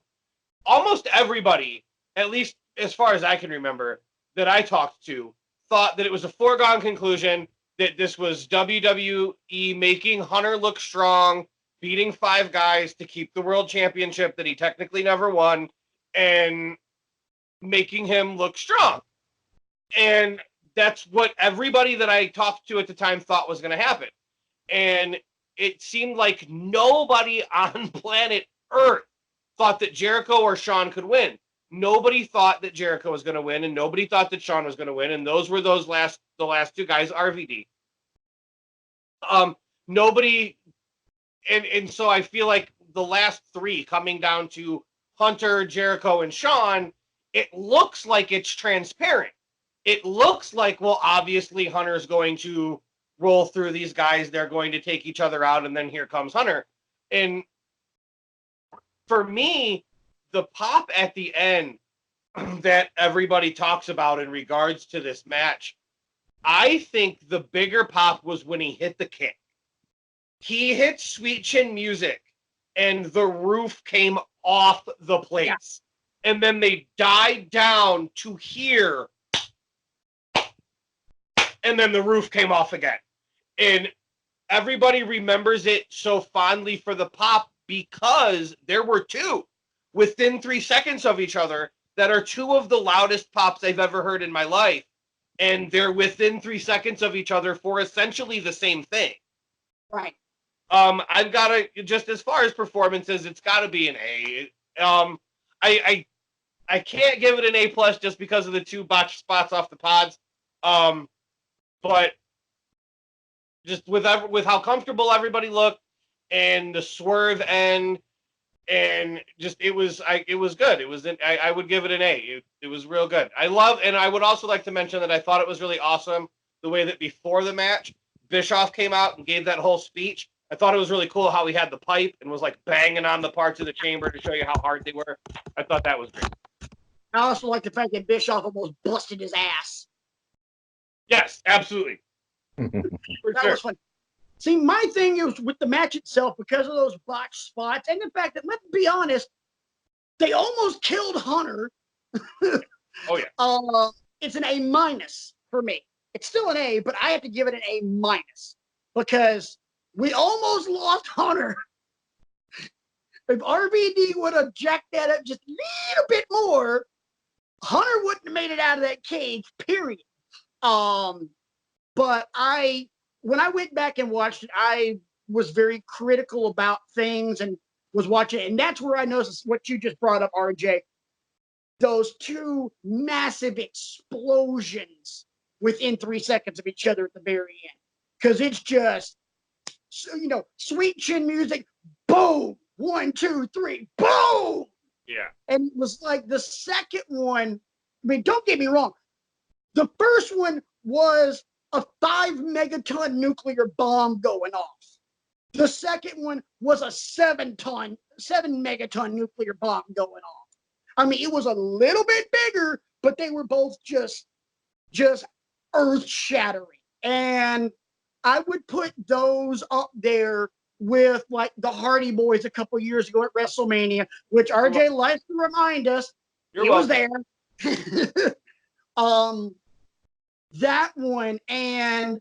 almost everybody, at least as far as I can remember, that I talked to, thought that it was a foregone conclusion that this was WWE making Hunter look strong, beating 5 guys to keep the world championship that he technically never won, and making him look strong. And that's what everybody that I talked to at the time thought was going to happen. And it seemed like nobody on planet Earth thought that Jericho or Shawn could win. Nobody thought that Jericho was going to win, and nobody thought that Shawn was going to win. And those were the last 2 guys, RVD. Nobody, and so I feel like the last 3 coming down to Hunter, Jericho, and Shawn, it looks like it's transparent. It looks like, well, obviously Hunter's going to roll through these guys. They're going to take each other out, and then here comes Hunter. And for me, the pop at the end that everybody talks about in regards to this match, I think the bigger pop was when he hit the kick. He hit Sweet Chin Music, and the roof came off the place. Yeah. And then they died down to here, and then the roof came off again. And everybody remembers it so fondly for the pop because there were 2 within 3 seconds of each other that are 2 of the loudest pops I've ever heard in my life. And they're within 3 seconds of each other for essentially the same thing. Right. I've got to, just as far as performances, it's got to be an A. I can't give it an A+ just because of the 2 botched spots off the pods. But just with how comfortable everybody looked and the swerve end, and just it was good. I would give it an A. It was real good. And I would also like to mention that I thought it was really awesome the way that before the match, Bischoff came out and gave that whole speech. I thought it was really cool how he had the pipe and was like banging on the parts of the chamber to show you how hard they were. I thought that was great. I also like the fact that Bischoff almost busted his ass. Yes, absolutely. That was fun. See, my thing is with the match itself, because of those botched spots and the fact that, let's be honest, they almost killed Hunter. Oh, yeah. It's an A- for me. It's still an A, but I have to give it an A- because we almost lost Hunter. If RVD would have jacked that up just a little bit more, Hunter wouldn't have made it out of that cage, period. But when I went back and watched it, I was very critical about things and was watching it. And that's where I noticed what you just brought up, RJ. Those 2 massive explosions within 3 seconds of each other at the very end. Because it's just, Sweet Chin Music, boom, 1, 2, 3, boom. Yeah. And it was like the second one, I mean, don't get me wrong. The first one was a 5 megaton nuclear bomb going off. The second one was a 7 megaton nuclear bomb going off. I mean, it was a little bit bigger, but they were both just earth shattering. And I would put those up there with like the Hardy Boys a couple years ago at WrestleMania, which RJ likes to remind us You're he was welcome. there. That one and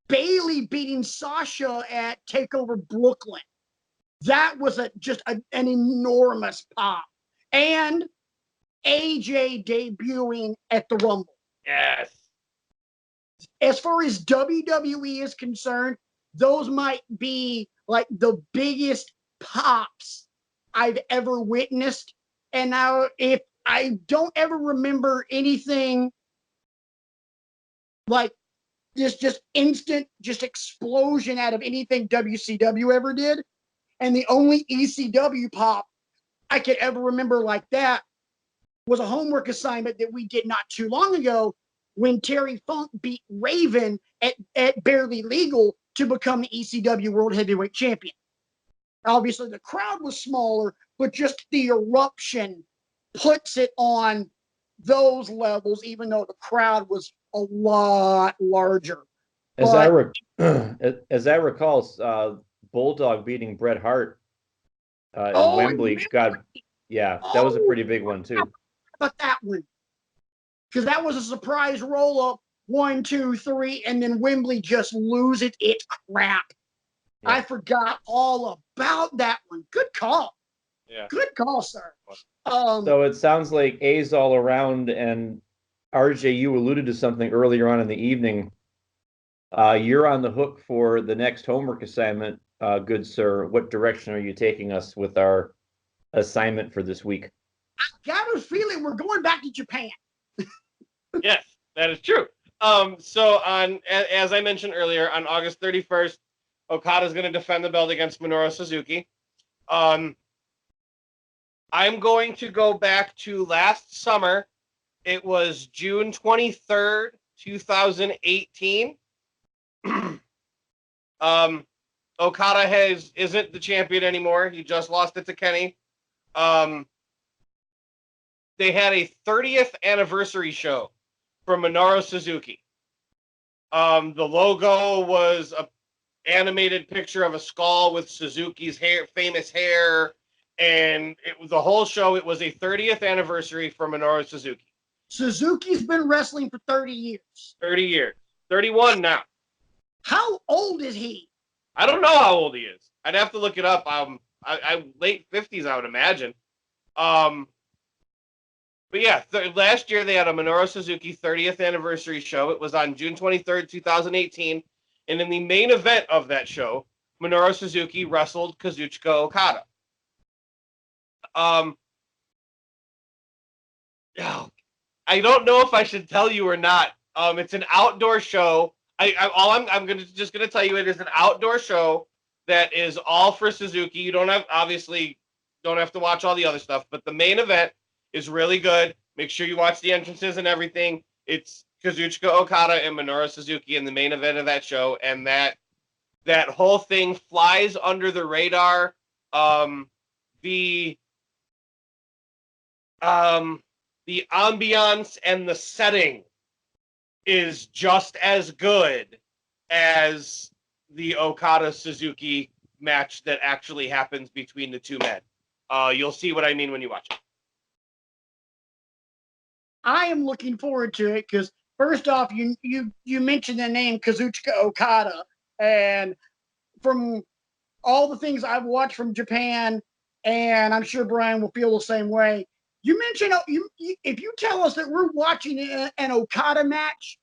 Bailey beating Sasha at Takeover Brooklyn. That was an enormous pop. And AJ debuting at the Rumble. Yes. As far as WWE is concerned, those might be like the biggest pops I've ever witnessed. And now, if I don't ever remember anything like this, just instant, just explosion out of anything WCW ever did, and the only ECW pop I could ever remember like that was a homework assignment that we did not too long ago when Terry Funk beat Raven at Barely Legal to become the ECW World Heavyweight Champion. Obviously, the crowd was smaller, but just the eruption puts it on those levels, even though the crowd was a lot larger. As I recall, Bulldog beating Bret Hart in Wembley. God, yeah, that was a pretty big one too. But that one, because that was a surprise roll up, 1, 2, 3, and then Wembley just loses its crap. Yeah. I forgot all about that one. Good call. Yeah. Good call, sir. So it sounds like A's all around, and RJ, you alluded to something earlier on in the evening. You're on the hook for the next homework assignment, good sir. What direction are you taking us with our assignment for this week? I got a feeling we're going back to Japan. Yes, that is true. So as I mentioned earlier, on August 31st, Okada's going to defend the belt against Minoru Suzuki. I'm going to go back to last summer. It was June 23rd, 2018. Okada isn't the champion anymore. He just lost it to Kenny. They had a 30th anniversary show for Minoru Suzuki. The logo was a animated picture of a skull with Suzuki's famous hair, and it was the whole show. It was a 30th anniversary for Minoru Suzuki. Suzuki's been wrestling for 30 years. 30 years. 31 now. How old is he? I don't know how old he is. I'd have to look it up. I late 50s, I would imagine. But yeah, last year they had a Minoru Suzuki 30th anniversary show. It was on June 23rd, 2018. And in the main event of that show, Minoru Suzuki wrestled Kazuchika Okada. I don't know if I should tell you or not. It's an outdoor show. I'm just gonna tell you it is an outdoor show that is all for Suzuki. You don't have to watch all the other stuff, but the main event is really good. Make sure you watch the entrances and everything. It's Kazuchika Okada and Minoru Suzuki in the main event of that show, and that whole thing flies under the radar. The ambiance and the setting is just as good as the Okada-Suzuki match that actually happens between the two men. You'll see what I mean when you watch it. I am looking forward to it because first off, you mentioned the name Kazuchika Okada, and from all the things I've watched from Japan, and I'm sure Brian will feel the same way. You mentioned if you tell us that we're watching an Okada match,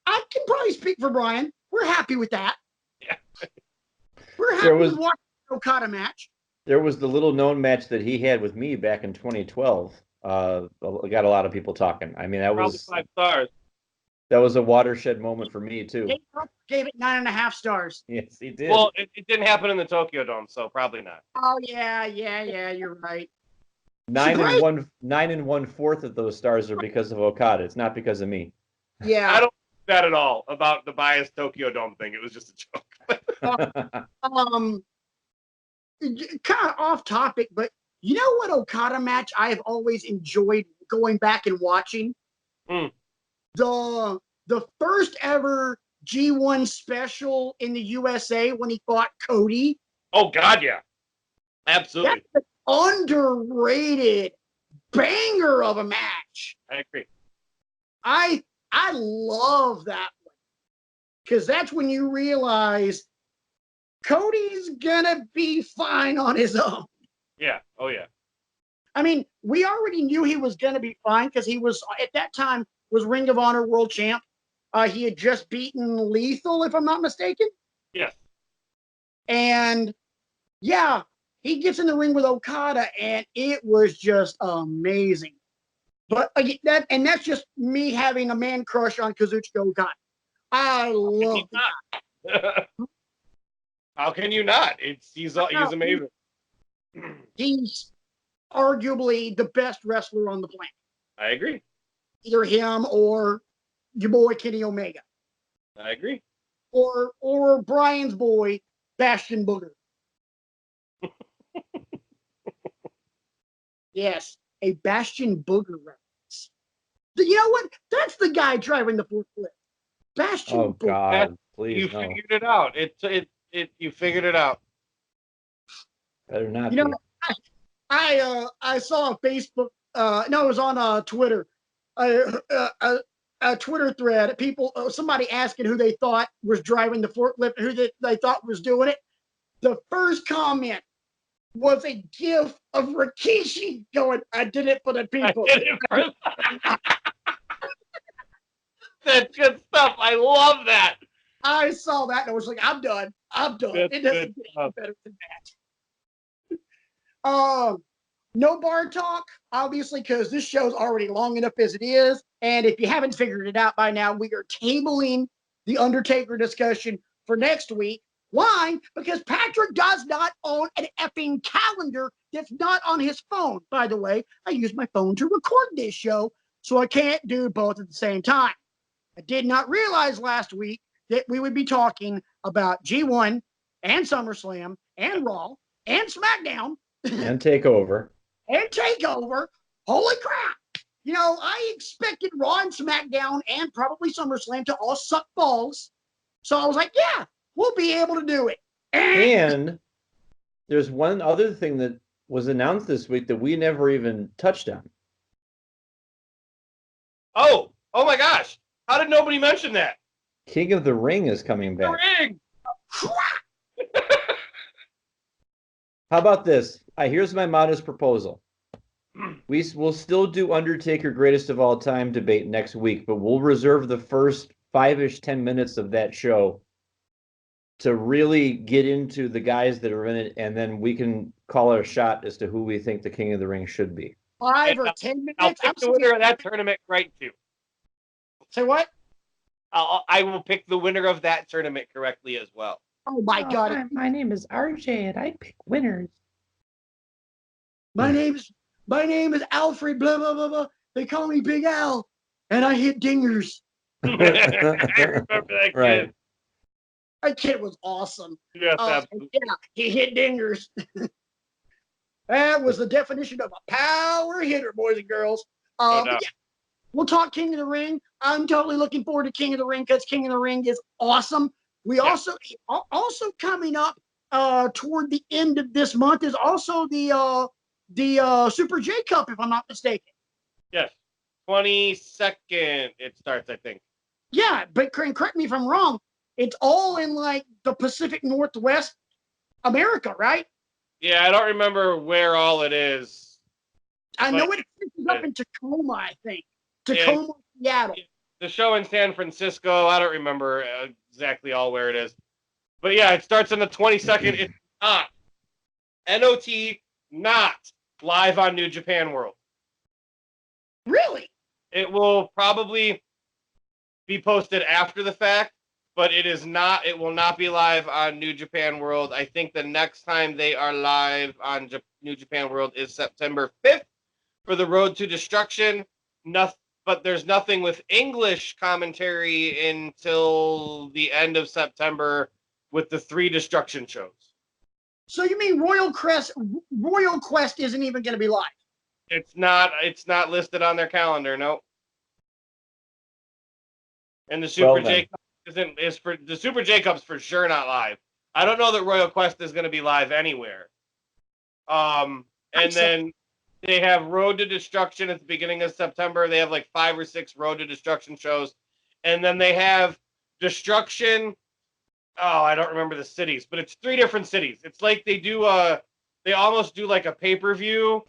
I can probably speak for Brian. We're happy with that. Yeah. We're happy with watching an Okada match. There was the little known match that he had with me back in 2012. Got a lot of people talking. I mean, Probably 5 stars. That was a watershed moment for me too. Gave it 9.5 stars. Yes, he did. Well, it didn't happen in the Tokyo Dome, so probably not. Oh yeah, you're right. 9 and 1/4 of those stars are because of Okada. It's not because of me. Yeah. I don't think that at all about the biased Tokyo Dome thing. It was just a joke. Kind of off topic, but you know what Okada match I have always enjoyed going back and watching? Hmm. The first ever G1 special in the USA when he fought Cody. Oh God, yeah, absolutely. That's an underrated banger of a match. I agree. I love that one because that's when you realize Cody's gonna be fine on his own. Yeah. Oh yeah. I mean, we already knew he was gonna be fine because he was at that time was Ring of Honor World Champ. He had just beaten Lethal, if I'm not mistaken. Yes. And yeah, he gets in the ring with Okada, and it was just amazing. But that's just me having a man crush on Kazuchika Okada. I love the guy. How can you not? He's amazing. He's arguably the best wrestler on the planet. I agree. Either him or your boy Kenny Omega. I agree. Or Brian's boy, Bastion Booger. Yes, a Bastion Booger reference. You know what? That's the guy driving the forklift. Bastion Oh Booger. God, please You no. figured it out. You figured it out. Better not You be. know, I saw a Facebook. No, it was on Twitter. A Twitter thread. People, somebody asking who they thought was driving the forklift, who they thought was doing it. The first comment was a gif of Rikishi going, "I did it for the people." I did it for That's good stuff. I love that. I saw that and I was like, I'm done. I'm done. That's It doesn't good get stuff. any better than that. No bar talk, obviously, because this show's already long enough as it is. And if you haven't figured it out by now, we are tabling the Undertaker discussion for next week. Why? Because Patrick does not own an effing calendar that's not on his phone. By the way, I use my phone to record this show, so I can't do both at the same time. I did not realize last week that we would be talking about G1 and SummerSlam and Raw and SmackDown And take over. and TakeOver. Holy crap. You know, I expected Raw and SmackDown and probably SummerSlam to all suck balls. So I was like, yeah, we'll be able to do it. And there's one other thing that was announced this week that we never even touched on. Oh my gosh. How did nobody mention that? King of the Ring is coming The back. ring. How about this? Here's my modest proposal. We will still do Undertaker Greatest of All Time debate next week, but we'll reserve the first 5-ish, 10 minutes of that show to really get into the guys that are in it, and then we can call it a shot as to who we think the King of the Ring should be. 5 or 10 minutes. I'll pick the winner of that tournament right too. Say what? I will pick the winner of that tournament correctly as well. Oh my God. Hi, my name is RJ and I pick winners. My name is Alfred, blah, blah, blah, blah. They call me Big Al, and I hit dingers. I remember that kid. Right. That kid was awesome. Yes, absolutely. Yeah, he hit dingers. That was the definition of a power hitter, boys and girls. No But doubt. yeah, we'll talk King of the Ring. I'm totally looking forward to King of the Ring because King of the Ring is awesome. We Yeah. also coming up toward the end of this month is also the Super J Cup, if I'm not mistaken. Yes. 22nd it starts, I think. Yeah, but correct me if I'm wrong. It's all in like the Pacific Northwest America, right? Yeah, I don't remember where all it is. I But- know it finishes up in Tacoma, I think. Tacoma, Seattle. The show in San Francisco, I don't remember exactly all where it is. But yeah, it starts on the 22nd. It's not. NOT, not live on New Japan World. Really? It will probably be posted after the fact, but it is not. It will not be live on New Japan World. I think the next time they are live on New Japan World is September 5th for the Road to Destruction. but there's nothing with English commentary until the end of September with the 3 Destruction shows. So you mean Royal Quest isn't even going to be live? It's not listed on their calendar, no. And the Super J Cup the Super J Cup's for sure not live. I don't know that Royal Quest is going to be live anywhere. And then they have Road to Destruction at the beginning of September. They have like 5 or 6 Road to Destruction shows. And then they have Destruction. Oh, I don't remember the cities, but it's 3 different cities. It's like they almost do like a pay-per-view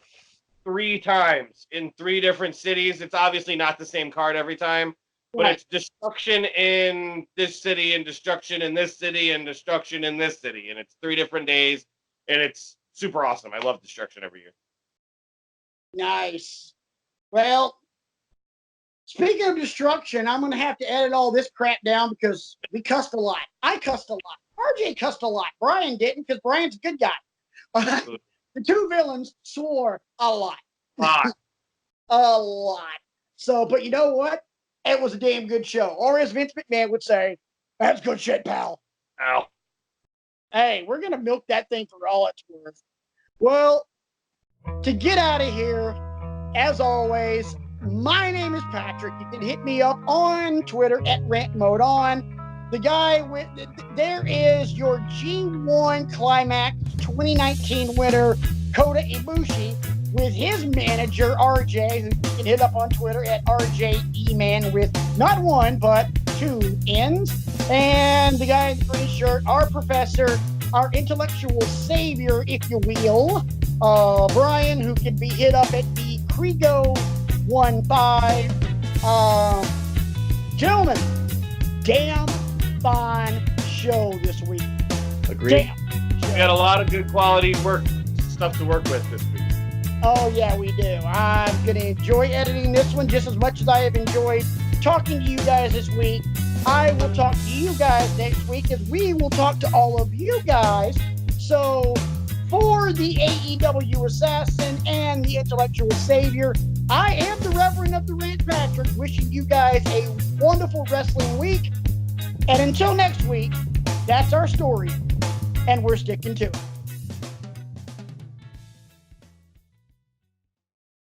3 times in 3 different cities. It's obviously not the same card every time, but Right. it's Destruction in this city and Destruction in this city and Destruction in this city. And it's 3 different days, and it's super awesome. I love Destruction every year. Nice. Well, speaking of destruction, I'm going to have to edit all this crap down because we cussed a lot. I cussed a lot. RJ cussed a lot. Brian didn't because Brian's a good guy. The 2 villains swore a lot. Ah, A lot. So, but you know what? It was a damn good show. Or as Vince McMahon would say, that's good shit, pal. ow. Hey, we're going to milk that thing for all it's worth. Well, to get out of here, as always, my name is Patrick. You can hit me up on Twitter at RantModeOn. The guy with there is your G1 Climax 2019 winner, Kota Ibushi, with his manager RJ, who you can hit up on Twitter at RJEman with not 1 but 2 N's. And the guy in the green shirt, our professor, our intellectual savior, if you will, Brian, who can be hit up at the Krigo15. Gentlemen, damn fine show this week. Agreed. Damn. We got a lot of good quality stuff to work with this week. Oh, yeah, we do. I'm going to enjoy editing this one just as much as I have enjoyed talking to you guys this week. I will talk to you guys next week as we will talk to all of you guys. So, for the AEW Assassin and the Intellectual Savior, I am the Reverend of the Rant Patrick, wishing you guys a wonderful wrestling week. And until next week, that's our story, and we're sticking to it.